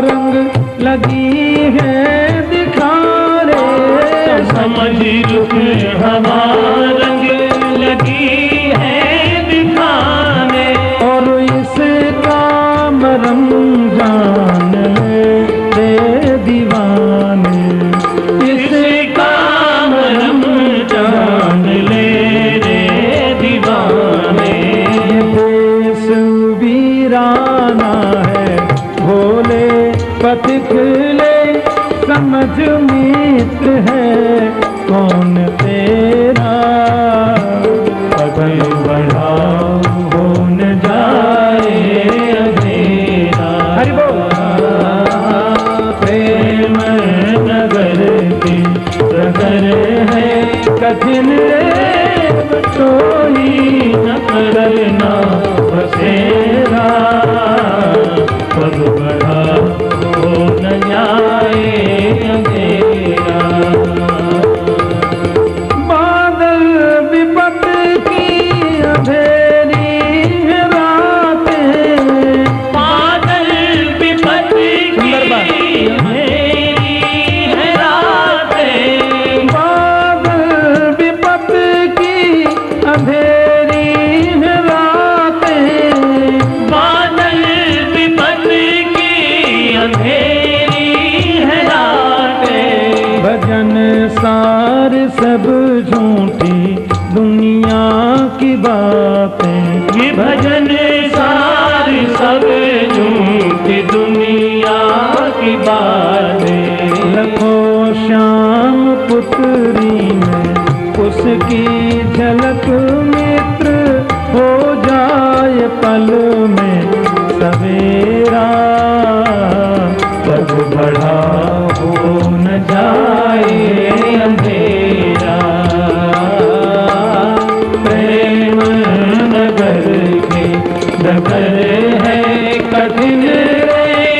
रंग लगी है दिखाने, समझ रुख हवा रंग लगी है दिखाने, और इसका मरम जान ले दीवाने, इसका मरम जान ले रे दीवाने। ये देश वीराना है भोले पथिक ले, समझ मित्र है कौन तेरा, अगर बढ़ा हो न जाए अंधेरा। हरि बोल। प्रेम नगर की डगर है कठिन रे बटोही न करना बसेरा, तब बढ़ा हो न जाए अंधेरा। बादल विपत की अंधेरी है रातें, बादल विपत की अंधेरी है रातें, बादल विपत की अंधेरी है रातें, बादल विपत की अंधेरी है रातें। भजन सार सब झूठी दुनिया की बातें, ये भजन सारी सब झूठी दुनिया की बातें। लखो श्याम पुत्री में उसकी झलक मित्र हो जाए पल में सवेरा, तब बढ़ा हो न जाए अंधेरा। प्रेम नगर के डगर है कठिन रे,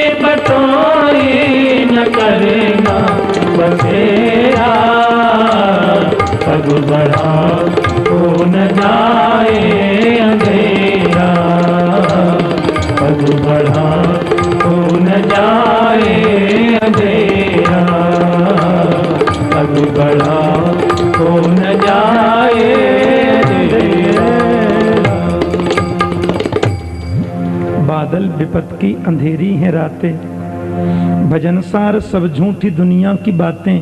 अंधेरा, कभी बड़ा हो न जाए अंधेरा। बादल विपत की अंधेरी हैं रातें, भजन सार सब झूठी दुनिया की बातें।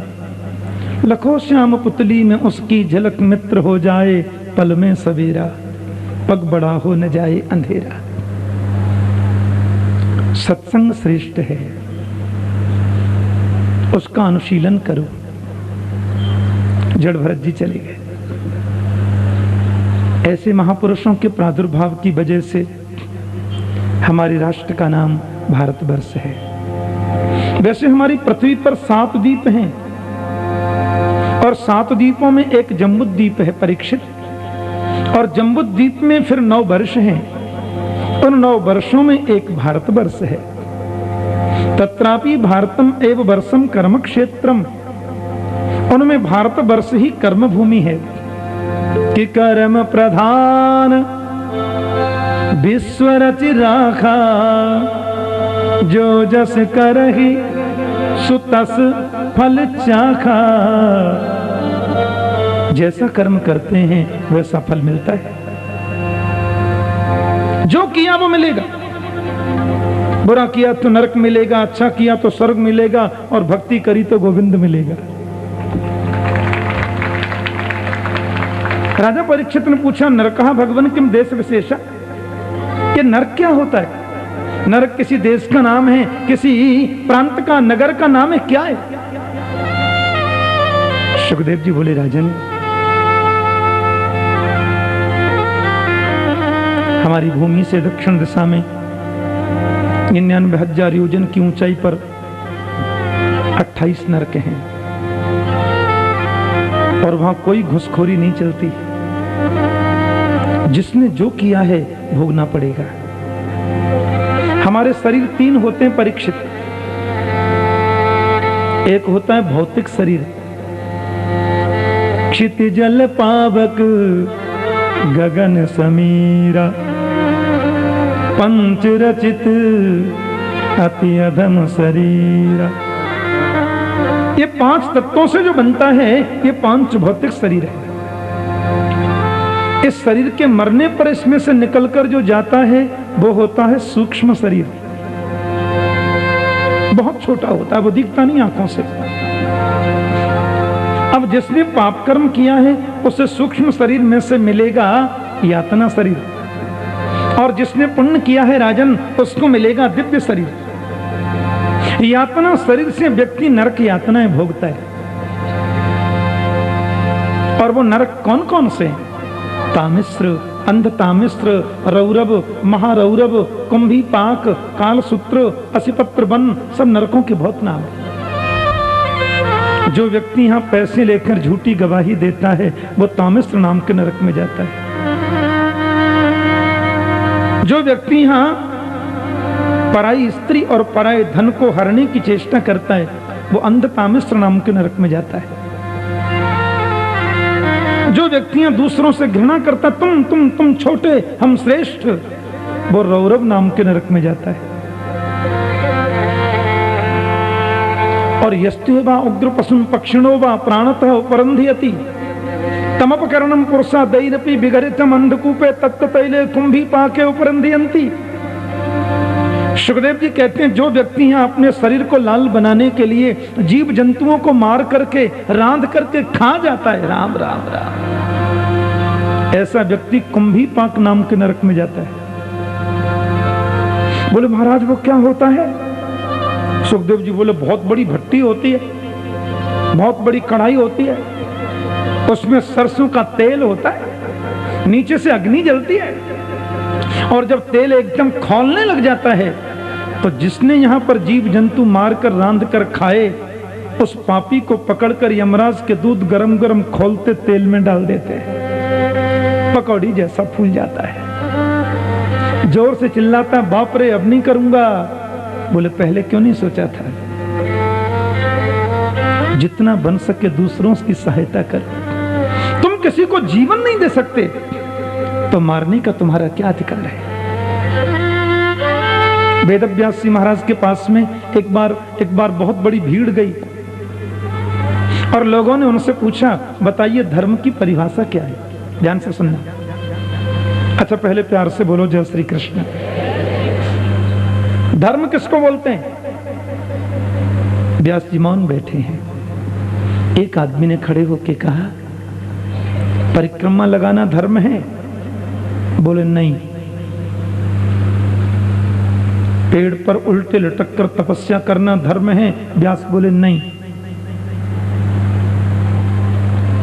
लखो श्याम पुतली में उसकी झलक, मित्र हो जाए पल में सवेरा, पग बड़ा हो न जाए अंधेरा। सत्संग श्रेष्ठ है, उसका अनुशीलन करो। जड़ भरत जी चले गए। ऐसे महापुरुषों के प्रादुर्भाव की वजह से हमारे राष्ट्र का नाम भारतवर्ष है। वैसे हमारी पृथ्वी पर 7 द्वीप हैं और 7 द्वीपों में एक जम्बूद्वीप है परीक्षित, और जम्बूद्वीप में फिर 9 वर्ष हैं। उन 9 वर्षों में एक भारतवर्ष है। तत्रापि भारतम एव वर्षम कर्म क्षेत्रम, उनमें भारतवर्ष ही कर्म भूमि है कि कर्म प्रधान विश्व रचि राखा, जो जस करहि सुतस फल चाखा। जैसा कर्म करते हैं वैसा फल मिलता है। जो किया वो मिलेगा। बुरा किया तो नरक मिलेगा, अच्छा किया तो स्वर्ग मिलेगा, और भक्ति करी तो गोविंद मिलेगा। राजा परीक्षित ने पूछा, नरकः भगवन किम देश विशेषा, कि नरक क्या होता है? नरक किसी देश का नाम है, किसी प्रांत का, नगर का नाम है, क्या है? सुखदेव जी बोले, राजन हमारी भूमि से दक्षिण दिशा में 99,000 योजन की ऊंचाई पर 28 नरक हैं, और वहां कोई घुसखोरी नहीं चलती। जिसने जो किया है भोगना पड़ेगा। हमारे शरीर 3 होते हैं परीक्षित। एक होता है भौतिक शरीर, क्षितिजल पावक गगन समीरा, पंच रचित अति अधम शरीरा। ये 5 तत्वों से जो बनता है, ये 5 भौतिक शरीर है। इस शरीर के मरने पर इसमें से निकलकर जो जाता है वो होता है सूक्ष्म शरीर। बहुत छोटा होता है, वो दिखता नहीं आंखों से। अब जिसने पाप कर्म किया है उसे सूक्ष्म शरीर में से मिलेगा यातना शरीर, और जिसने पुण्य किया है राजन उसको मिलेगा दिव्य शरीर। यातना शरीर से व्यक्ति नरक यातनाएं भोगता है। और वो नरक कौन कौन से हैं? तामिश्र, अंध तामिश्र, रौरव, महारौरव, कुंभीपाक, कालसूत्र, असिपत्र वन, सब नरकों के बहुत नाम है। जो व्यक्ति यहाँ पैसे लेकर झूठी गवाही देता है वो तामिश्र नाम के नरक में जाता है। जो व्यक्ति यहाँ पराई स्त्री और पराये धन को हरने की चेष्टा करता है वो अंध तामिश्र नाम के नरक में जाता है। जो व्यक्तियां दूसरों से घृणा करता, तुम छोटे हम श्रेष्ठ, वो रौरव नाम के नरक में जाता है। और यस्तेवा उग्र पशुन पक्षिणो वा प्राणतः उपरंधियति तमपकरणम पुरुषा दैरपि विगरितम अंधकूपे तत्त तैले कुंभीपाके उपरंधियंती। सुखदेव जी कहते हैं जो व्यक्ति यहाँ अपने शरीर को लाल बनाने के लिए जीव जंतुओं को मार करके रांध करके खा जाता है, राम राम राम, ऐसा व्यक्ति कुंभीपाक नाम के नरक में जाता है। बोले महाराज वो क्या होता है? सुखदेव जी बोले बहुत बड़ी भट्टी होती है, बहुत बड़ी कढ़ाई होती है, उसमें सरसों का तेल होता है, नीचे से अग्नि जलती है, और जब तेल एकदम खौलने लग जाता है तो जिसने यहाँ पर जीव जंतु मारकर रांध कर खाए उस पापी को पकड़कर यमराज के दूध गरम गरम खौलते तेल में डाल देते हैं। पकौड़ी जैसा फूल जाता है, जोर से चिल्लाता है बाप रे अब नहीं करूंगा। बोले पहले क्यों नहीं सोचा था? जितना बन सके दूसरों की सहायता कर। तुम किसी को जीवन नहीं दे सकते तो मारने का तुम्हारा क्या अधिकार है? वेदव्यास जी महाराज के पास में एक बार बहुत बड़ी भीड़ गई और लोगों ने उनसे पूछा, बताइए धर्म की परिभाषा क्या है? ध्यान से सुनना। अच्छा, पहले प्यार से बोलो जय श्री कृष्ण। धर्म किसको बोलते हैं? व्यास जी मौन बैठे हैं। एक आदमी ने खड़े होकर कहा, परिक्रमा लगाना धर्म है? बोले नहीं। पेड़ पर उल्टे लटक कर तपस्या करना धर्म है? व्यास बोले नहीं।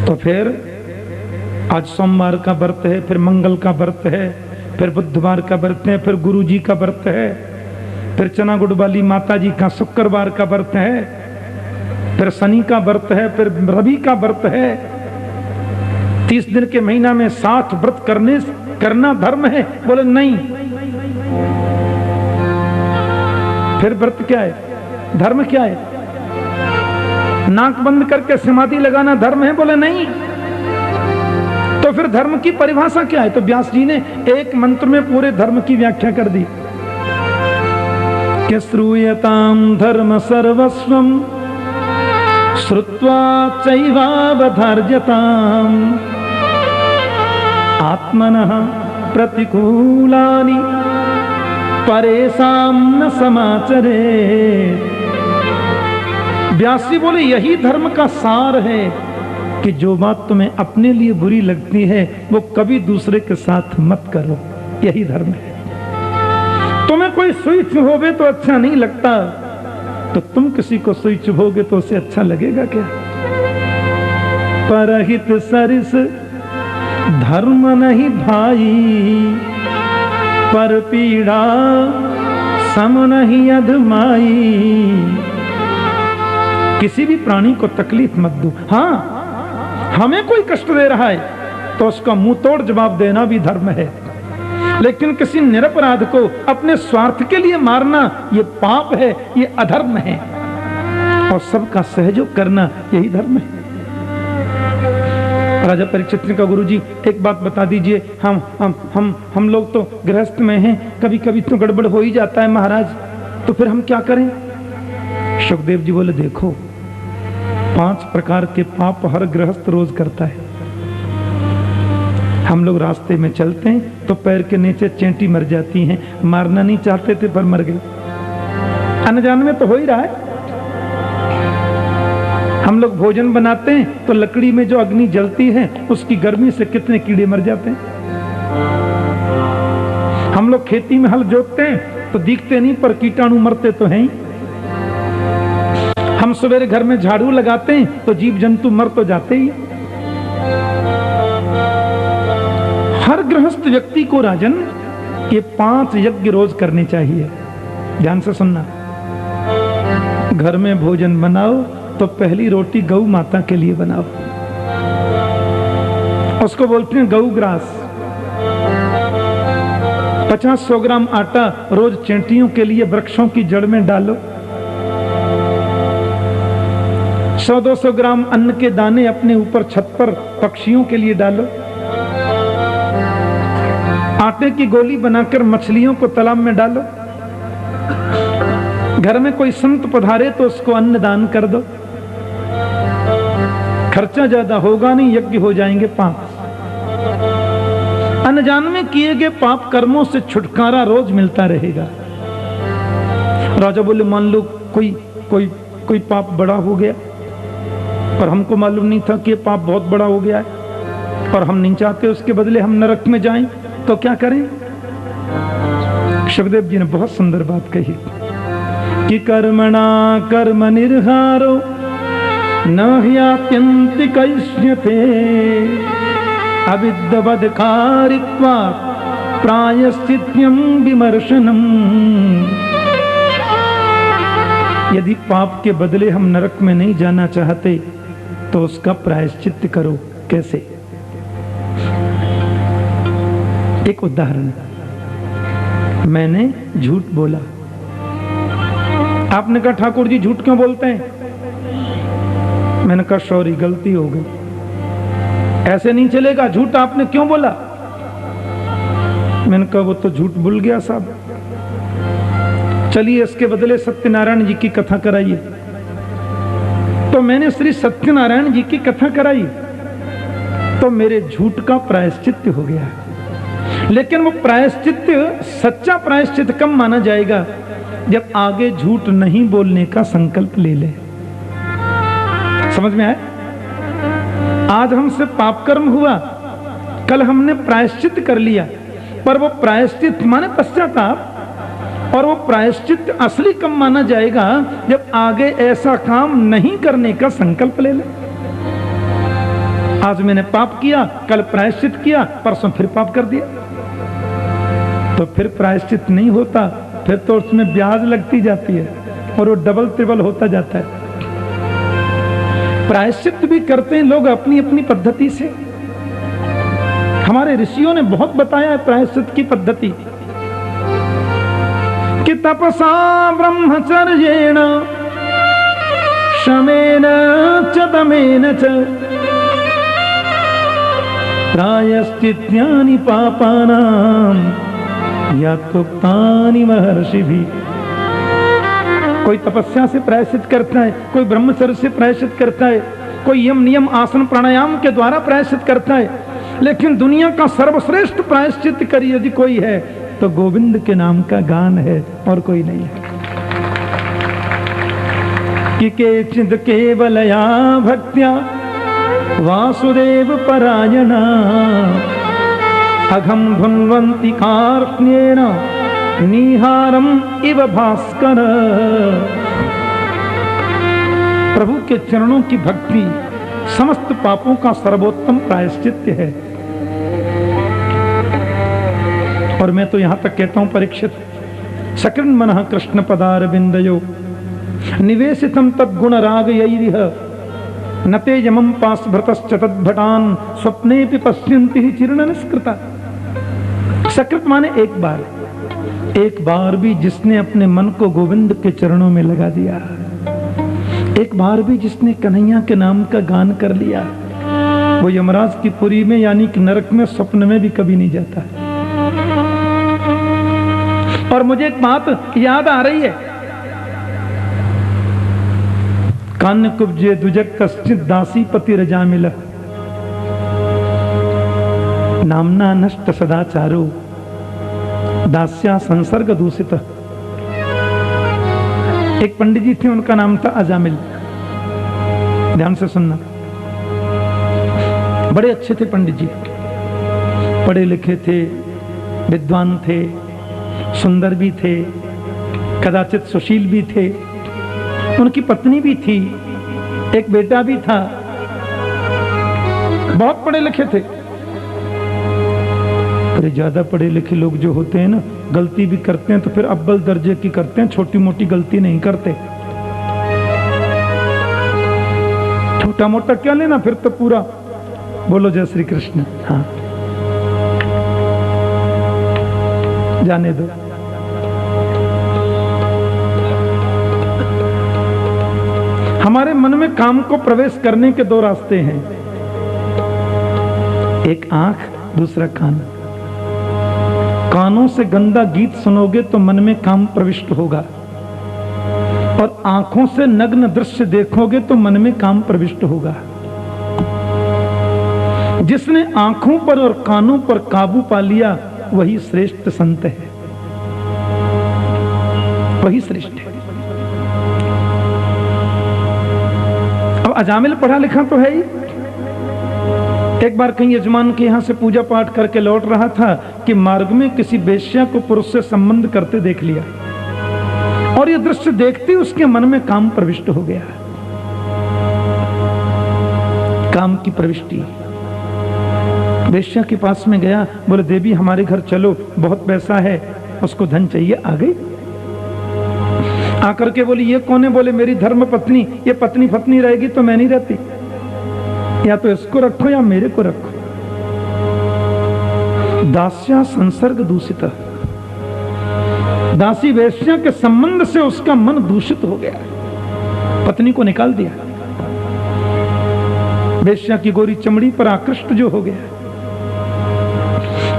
तो फिर आज सोमवार का व्रत है, फिर मंगल का व्रत है, फिर बुधवार का व्रत है, फिर गुरु जी का व्रत है, फिर चना गुड़ वाली माता जी का शुक्रवार का व्रत है, फिर शनि का व्रत है, फिर रवि का व्रत है। 30 दिन के महीना में 60 व्रत करना धर्म है? बोले नहीं। फिर व्रत क्या है? धर्म क्या है? नाक बंद करके समाधि लगाना धर्म है? बोले नहीं। तो फिर धर्म की परिभाषा क्या है? तो व्यास जी ने एक मंत्र में पूरे धर्म की व्याख्या कर दी कि श्रूयताम धर्म सर्वस्वम श्रुत्वा चैवावधार्यताम आत्मनः प्रतिकूलानि परेशान न समाचरे। व्यास जी बोले यही धर्म का सार है कि जो बात तुम्हें अपने लिए बुरी लगती है वो कभी दूसरे के साथ मत करो। यही धर्म है। तुम्हें कोई सुई चुभोगे तो अच्छा नहीं लगता, तो तुम किसी को सुई चुभोगे तो उसे अच्छा लगेगा क्या? परहित सरिस धर्म नहीं भाई, पर पीड़ा सम नहीं अधमाई। किसी भी प्राणी को तकलीफ मत दो। हाँ, हमें कोई कष्ट दे रहा है तो उसका मुंह तोड़ जवाब देना भी धर्म है, लेकिन किसी निरपराध को अपने स्वार्थ के लिए मारना ये पाप है, ये अधर्म है। और सबका सहयोग करना यही धर्म है। राजा परीक्षित ने कहा, गुरुजी एक बात बता दीजिए, हम लोग तो गृहस्थ में हैं, कभी कभी तो गड़बड़ हो ही जाता है महाराज, तो फिर हम क्या करें? सुखदेव जी बोले, देखो 5 प्रकार के पाप हर गृहस्थ रोज करता है। हम लोग रास्ते में चलते हैं तो पैर के नीचे चेंटी मर जाती हैं, मारना नहीं चाहते थे पर मर गए। अनजान में तो हो ही रहा है। हम लोग भोजन बनाते हैं तो लकड़ी में जो अग्नि जलती है उसकी गर्मी से कितने कीड़े मर जाते हैं। हम लोग खेती में हल जोतते हैं तो दिखते नहीं पर कीटाणु मरते तो हैं ही। हम सवेरे घर में झाड़ू लगाते हैं तो जीव जंतु मर तो जाते ही। हर गृहस्थ व्यक्ति को राजन ये 5 यज्ञ रोज करने चाहिए। ध्यान से सुनना। घर में भोजन बनाओ तो पहली रोटी गौ माता के लिए बनाओ, उसको बोलते हैं गौ ग्रास। 50-100 ग्राम आटा रोज चेंटियों के लिए वृक्षों की जड़ में डालो। 100-200 ग्राम अन्न के दाने अपने ऊपर छत पर पक्षियों के लिए डालो। आटे की गोली बनाकर मछलियों को तालाब में डालो। घर में कोई संत पधारे तो उसको अन्न दान कर दो। खर्चा ज्यादा होगा नहीं, यज्ञ हो जाएंगे 5। अनजान में किए गए पाप कर्मों से छुटकारा रोज मिलता रहेगा। राजा बोले, मान लो कोई पाप बड़ा हो गया पर हमको मालूम नहीं था कि पाप बहुत बड़ा हो गया है और हम नहीं चाहते उसके बदले हम नरक में जाएं, तो क्या करें? सुखदेव जी ने बहुत सुंदर बात कही कि कर्मणा कर्म निर्हारो न ह्यात्यंति कैष्यते अविद्वदकारित्वा प्रायश्चित्यं विमर्शनम्। यदि पाप के बदले हम नरक में नहीं जाना चाहते तो उसका प्रायश्चित्त करो। कैसे? एक उदाहरण, मैंने झूठ बोला। आपने कहा ठाकुर जी झूठ क्यों बोलते हैं? मैंने कहा सॉरी, गलती हो गई। ऐसे नहीं चलेगा, झूठ आपने क्यों बोला? मैंने कहा वो तो झूठ भूल गया साहब। चलिए इसके बदले सत्यनारायण जी की कथा कराइए। तो मैंने श्री सत्यनारायण जी की कथा कराई तो मेरे झूठ का प्रायश्चित हो गया। लेकिन वो प्रायश्चित, सच्चा प्रायश्चित कब माना जाएगा? जब आगे झूठ नहीं बोलने का संकल्प ले ले। समझ में आए? आज हमसे पाप कर्म हुआ, कल हमने प्रायश्चित कर लिया, पर वो प्रायश्चित माने पश्चाताप, और वो प्रायश्चित असली कब माना जाएगा? जब आगे ऐसा काम नहीं करने का संकल्प ले ले। आज मैंने पाप किया, कल प्रायश्चित किया, परसों फिर पाप कर दिया, तो फिर प्रायश्चित नहीं होता, फिर तो उसमें ब्याज लगती जाती है और वो डबल ट्रिबल होता जाता है। प्रायश्चित भी करते हैं लोग अपनी अपनी पद्धति से। हमारे ऋषियों ने बहुत बताया है प्रायश्चित की पद्धति कि तपसा ब्रह्मचर्येण शमेन च दमेन च प्रायश्चित्यानि पापानां यथोक्तानि महर्षिभिः। कोई तपस्या से प्रायश्चित करता है, कोई ब्रह्मचर्य से प्रायश्चित करता है, कोई यम नियम आसन प्राणायाम के द्वारा प्रायश्चित करता है, लेकिन दुनिया का सर्वश्रेष्ठ प्रायश्चित करी यदि कोई है तो गोविंद के नाम का गान है, और कोई नहीं है। कि केचिद केवलया भक्त्या वासुदेव परायणा अघम धुन्वन्ति कार्ष्ण्येन निहारम इव भास्कर। प्रभु के चरणों की भक्ति समस्त पापों का सर्वोत्तम प्रायश्चित है। और मैं तो यहां तक कहता हूं परीक्षित, सकृन् मनः कृष्ण पदारविंदयो निवेशितम तद्गुण रागयैरिह नते यमं पाशभृतश्च तद्भटान् स्वप्नेपि पश्यन्ति चिरण निष्कृता। सकृत माने एक बार भी जिसने अपने मन को गोविंद के चरणों में लगा दिया, एक बार भी जिसने कन्हैया के नाम का गान कर लिया, वो यमराज की पुरी में यानी कि नरक में स्वप्न में भी कभी नहीं जाता। और मुझे एक बात याद आ रही है, कान्य कुब्जे दुजक कश्चित दासी पति रजा मिला नामना नष्ट सदाचारो दास्या संसर्ग दूषित। एक पंडित जी थे, उनका नाम था अजामिल। ध्यान से सुनना, बड़े अच्छे थे पंडित जी, पढ़े लिखे थे, विद्वान थे, सुंदर भी थे, कदाचित सुशील भी थे। उनकी पत्नी भी थी, एक बेटा भी था, बहुत पढ़े लिखे थे। अरे ज्यादा पढ़े लिखे लोग जो होते हैं ना, गलती भी करते हैं तो फिर अव्वल दर्जे की करते हैं, छोटी मोटी गलती नहीं करते। छोटा मोटा क्या लेना, फिर तो पूरा बोलो जय श्री कृष्ण। हाँ, जाने दो। हमारे मन में काम को प्रवेश करने के दो रास्ते हैं, एक आंख, दूसरा कान। कानों से गंदा गीत सुनोगे तो मन में काम प्रविष्ट होगा, और आंखों से नग्न दृश्य देखोगे तो मन में काम प्रविष्ट होगा। जिसने आंखों पर और कानों पर काबू पा लिया वही श्रेष्ठ संत है, वही श्रेष्ठ है। अब अजामिल पढ़ा लिखा तो है ही। एक बार कहीं यजमान के यहां से पूजा पाठ करके लौट रहा था कि मार्ग में किसी वेश्या को पुरुष से संबंध करते देख लिया, और यह दृश्य देखते उसके मन में काम प्रविष्ट हो गया। काम की प्रविष्टि। वेश्या के पास में गया, बोले देवी हमारे घर चलो, बहुत पैसा है, उसको धन चाहिए। आ गई, आकर के बोली ये कौन है? बोले मेरी धर्म पत्नी। ये पत्नी पत्नी रहेगी तो मैं नहीं रहती, या तो इसको रखो या मेरे को रखो। दास्या संसर्ग दूषित। दासी वेश्या के संबंध से उसका मन दूषित हो गया, पत्नी को निकाल दिया। वेश्या की गोरी चमड़ी पर आकृष्ट जो हो गया।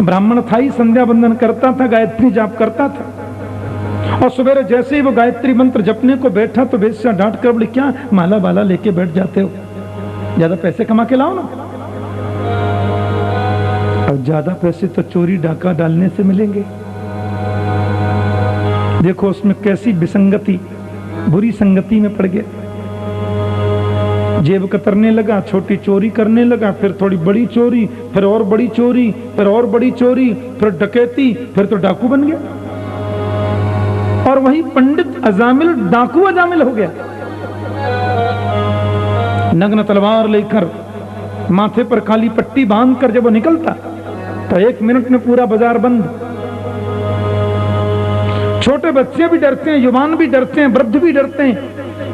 ब्राह्मण था ही, संध्या बंदन करता था, गायत्री जाप करता था, और सवेरे जैसे ही वो गायत्री मंत्र जपने को बैठा तो वेश्या डांट कर बोली, क्या माला बाला लेके बैठ जाते हो, ज्यादा पैसे कमा के लाओ ना। और ज्यादा पैसे तो चोरी डाका डालने से मिलेंगे। देखो उसमें कैसी विसंगति, बुरी संगति में पड़ गया। जेब कतरने लगा, छोटी चोरी करने लगा, फिर थोड़ी बड़ी चोरी, फिर और बड़ी चोरी, फिर और बड़ी चोरी, फिर डकैती, फिर तो डाकू बन गया। और वही पंडित अजामिल डाकू अजामिल हो गया। नग्न तलवार लेकर, माथे पर काली पट्टी बांधकर जब वो निकलता तो 1 मिनट में पूरा बाजार बंद। छोटे बच्चे भी डरते हैं, युवान भी डरते हैं, वृद्ध भी डरते हैं।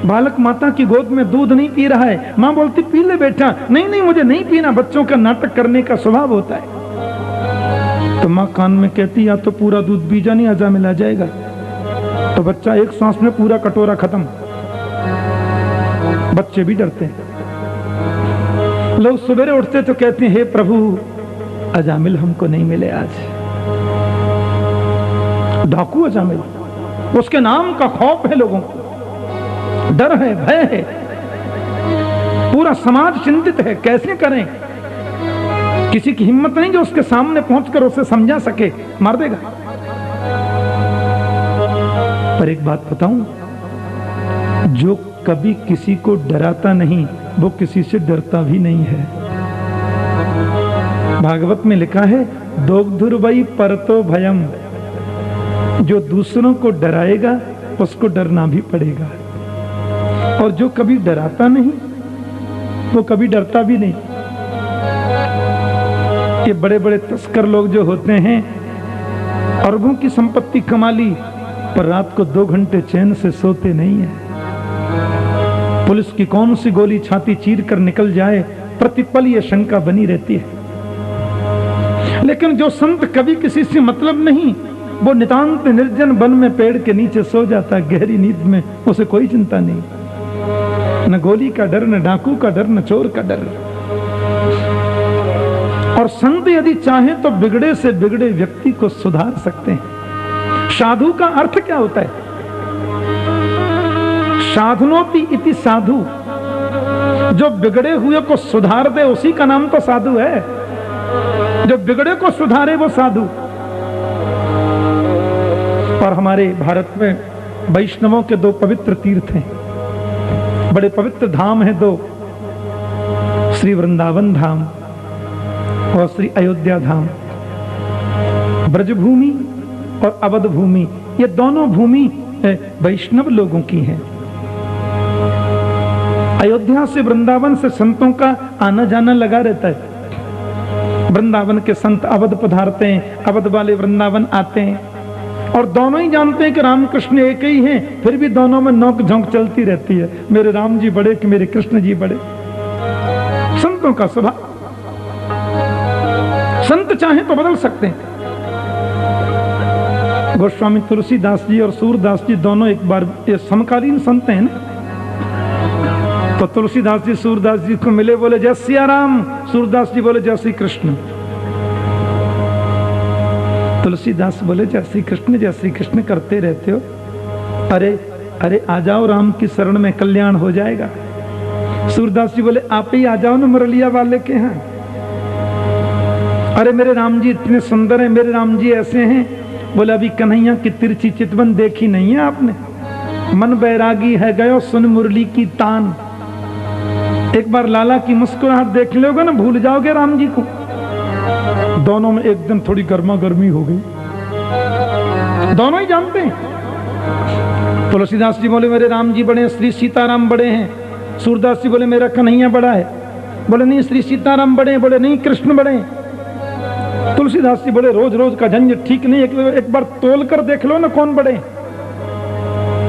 बालक माता की गोद में दूध नहीं पी रहा है, मां बोलती पी ले बेटा, नहीं नहीं मुझे नहीं पीना। बच्चों का नाटक करने का स्वभाव होता है। तो मां कान में कहती या तो पूरा दूध पी जा, नहीं अजामिल आ जाएगा। तो बच्चा एक सांस में पूरा कटोरा खत्म। बच्चे भी डरते हैं। लोग सवेरे उठते तो कहते हैं हे प्रभु अजामिल हमको नहीं मिले आज। डाकू अजामिल, उसके नाम का खौफ है, लोगों को डर है, भय है, पूरा समाज चिंतित है, कैसे करें। किसी की हिम्मत नहीं जो उसके सामने पहुंचकर उसे समझा सके, मार देगा। पर एक बात बताऊं, जो कभी किसी को डराता नहीं वो किसी से डरता भी नहीं है। भागवत में लिखा है दोग्धुर्वै परतो भयम, जो दूसरों को डराएगा उसको डरना भी पड़ेगा। और जो कभी डराता नहीं वो कभी डरता भी नहीं। ये बड़े बड़े तस्कर लोग जो होते हैं, अरबों की संपत्ति कमा ली पर रात को 2 घंटे चैन से सोते नहीं है। पुलिस की कौन सी गोली छाती चीर कर निकल जाए, प्रतिपल ये शंका बनी रहती है। लेकिन जो संत कभी किसी से मतलब नहीं, वो नितांत निर्जन वन में पेड़ के नीचे सो जाता है गहरी नींद में, उसे कोई चिंता नहीं। न गोली का डर, न डाकू का डर, न चोर का डर। और संत यदि चाहे तो बिगड़े से बिगड़े व्यक्ति को सुधार सकते हैं। साधु का अर्थ क्या होता है? साधनोति इति साधु, जो बिगड़े हुए को सुधार दे उसी का नाम तो साधु है। जो बिगड़े को सुधारे वो साधु। और हमारे भारत में वैष्णवों के 2 पवित्र तीर्थ हैं, बड़े पवित्र धाम हैं 2, श्री वृंदावन धाम और श्री अयोध्या धाम। ब्रजभूमि और अवध भूमि, ये दोनों भूमि वैष्णव लोगों की हैं। अयोध्या से वृंदावन से संतों का आना जाना लगा रहता है। वृंदावन के संत अवध पधारते हैं, अवध वाले वृंदावन आते हैं। और दोनों ही जानते हैं कि रामकृष्ण एक ही हैं, फिर भी दोनों में नोक झोंक चलती रहती है, मेरे राम जी बड़े कि मेरे कृष्ण जी बड़े। संतों का स्वभाव, संत चाहे तो बदल सकते हैं। गोस्वामी तुलसीदास जी और सूरदास जी दोनों एक बार ये समकालीन संत हैं ना। तो तुलसीदास जी सूरदास जी को मिले, बोले जय सिया राम। सूरदास जी बोले जय श्री कृष्ण। तुलसीदास बोले जय श्री कृष्ण करते रहते हो, अरे अरे आ जाओ राम की शरण में, कल्याण हो जाएगा। सूरदास जी बोले आप ही आ जाओ ना मुरलिया वाले के यहाँ। अरे मेरे राम जी इतने सुंदर हैं, मेरे राम जी ऐसे हैं। बोले अभी कन्हैया की तिरछी चितवन देखी नहीं है आपने? मन बैरागी है गयो सुन मुरली की तान। एक बार लाला की मुस्कुराहट देख लोगे ना, भूल जाओगे राम जी को। दोनों में एकदम थोड़ी गर्मा गर्मी हो गई, दोनों ही जानते हैं। तुलसीदास जी बोले मेरे राम जी बड़े हैं, श्री सीताराम बड़े हैं। सूरदास जी बोले मेरा कन्हैया बड़ा है। बोले नहीं श्री सीताराम बड़े हैं। बोले नहीं कृष्ण बड़े हैं। तुलसीदास जी बोले रोज रोज का झंझट ठीक नहीं, एक बार तोल कर देख लो ना कौन बड़े।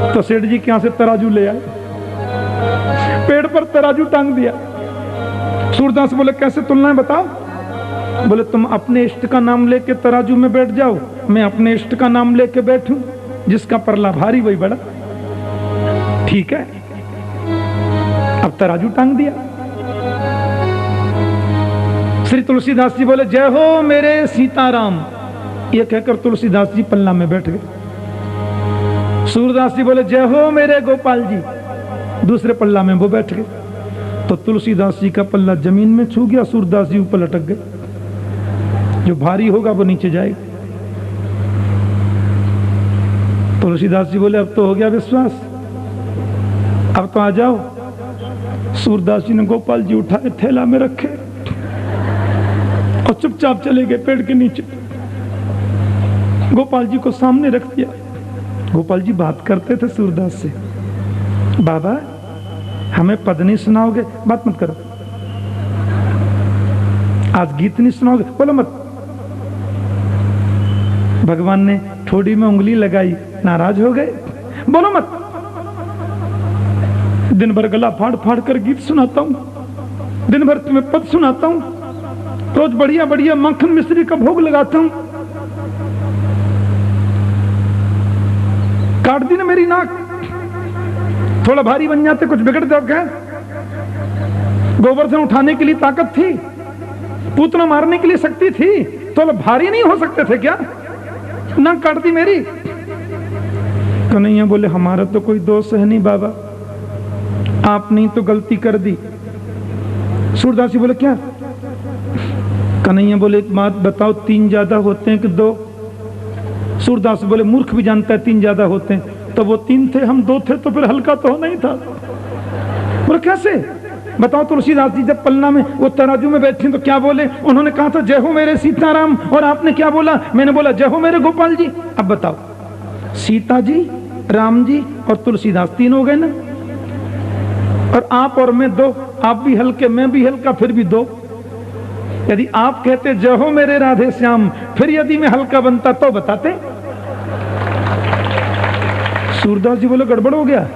तो सेठ जी के यहां से तराजू ले आए, पेड़ पर तराजू टांग दिया। सूरदास बोले कैसे तुलना है बताओ? बोले तुम अपने इष्ट का नाम लेके तराजू में बैठ जाओ, मैं अपने इष्ट का नाम लेके बैठूं, जिसका परला भारी वही बड़ा। ठीक है, अब तराजू टांग दिया। श्री तुलसीदास जी बोले जय हो मेरे सीताराम। ये कहकर तुलसीदास जी पल्ला में बैठ गए। सूरदास जी बोले जय हो मेरे गोपाल जी। दूसरे पल्ला में वो बैठ गए तो तुलसीदास जी का पल्ला जमीन में छू गया, सूरदास जी ऊपर लटक गए। जो भारी होगा वो नीचे जाएगा। तुलसीदास जी बोले अब तो हो गया विश्वास, अब तो आ जाओ। सूरदास जी ने गोपाल जी उठाए, थैला में रखे और चुपचाप चले गए पेड़ के नीचे। गोपाल जी को सामने रख दिया। गोपाल जी बात करते थे सूरदास से, बाबा हमें पद नहीं सुनाओगे? बात मत करो। आज गीत नहीं सुनाओगे? बोलो मत। भगवान ने ठोड़ी में उंगली लगाई, नाराज हो गए? बोलो मत। दिन भर गला फाड़ फाड़ कर गीत सुनाता हूं, दिन भर तुम्हें पद सुनाता हूं, रोज बढ़िया बढ़िया मक्खन मिश्री का भोग लगाता हूं, काट दी ना मेरी नाक। थोड़ा भारी बन जाते कुछ बिगड़ जाओ क्या? गोवर्धन उठाने के लिए ताकत थी, पूतना मारने के लिए शक्ति थी, तो भारी नहीं हो सकते थे क्या? नाक काट दी मेरी। कन्हैया बोले हमारा तो कोई दोष है नहीं बाबा, आपने तो गलती कर दी। सूरदास जी बोले क्या? कन्हैया बोले एक बात बताओ, 3 ज्यादा होते हैं कि 2? सूरदास बोले मूर्ख भी जानता है 3 ज्यादा होते हैं। तो वो 3 थे, हम 2 थे, तो फिर हल्का तो होना ही था। बोले कैसे? बताओ। तुलसीदास जी जब पलना में वो तराजू में बैठे तो क्या बोले? उन्होंने कहा था जय हो मेरे सीताराम, और आपने क्या बोला? मैंने बोला जय हो मेरे गोपाल जी। अब बताओ, सीता जी, राम जी और तुलसीदास 3 हो गए ना, और आप और मैं 2। आप भी हल्के, मैं भी हल्का, फिर भी 2। यदि आप कहते जय हो मेरे राधे श्याम, फिर यदि मैं हल्का बनता तो बताते। सूरदास जी बोले गड़बड़ हो गया।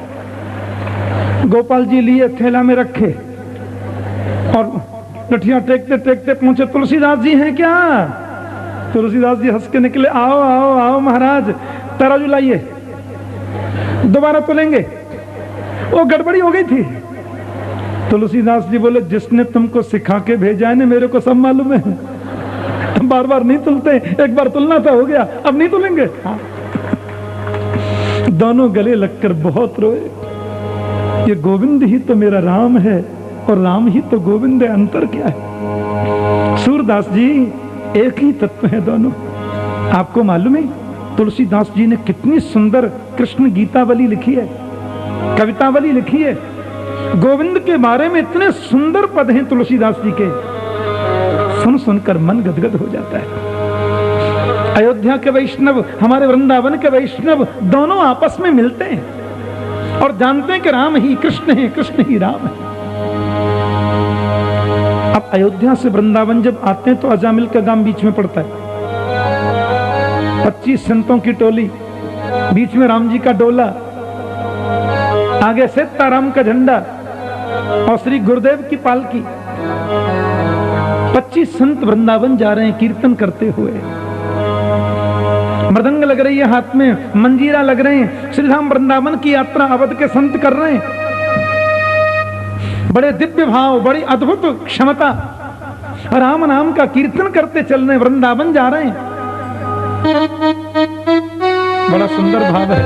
गोपाल जी लिए थैला में रखे और लठियां टेकते टेकते पहुंचे। तुलसीदास जी हैं क्या? तुलसीदास जी हंस के निकले, आओ आओ आओ महाराज, तराजू लाइए, दोबारा तोलेंगे। वो गड़बड़ी हो गई थी। तुलसीदास जी बोले जिसने तुमको सिखा के भेजा है ना, मेरे को सब मालूम है, बार बार नहीं तुलते, एक बार तुलना था, हो गया, अब नहीं तुलेंगे। हाँ। दोनों गले लगकर बहुत रोए। ये गोविंद ही तो मेरा राम है और राम ही तो गोविंद है, अंतर क्या है? सूरदास जी एक ही तत्व है दोनों। आपको मालूम है तुलसीदास जी ने कितनी सुंदर कृष्ण गीतावली लिखी है, कवितावली लिखी है। गोविंद के बारे में इतने सुंदर पद हैं तुलसीदास जी के, सुन सुनकर मन गदगद हो जाता है। अयोध्या के वैष्णव, हमारे वृंदावन के वैष्णव दोनों आपस में मिलते हैं और जानते हैं कि राम ही कृष्ण है, कृष्ण ही राम है। अब अयोध्या से वृंदावन जब आते हैं तो अजामिल का गांव बीच में पड़ता है। 25 संतों की टोली, बीच में राम जी का डोला, आगे सीताराम का झंडा और श्री गुरुदेव की पालकी। 25 संत वृंदावन जा रहे हैं कीर्तन करते हुए। मृदंग लग रही है हाथ में, मंजीरा लग रहे हैं। श्री राम वृंदावन की यात्रा अवध के संत कर रहे हैं। बड़े दिव्य भाव, बड़ी अद्भुत क्षमता, राम नाम का कीर्तन करते चल रहे, वृंदावन जा रहे हैं। बड़ा सुंदर भाव है।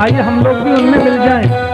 आइए हम लोग भी उनमें मिल जाएं।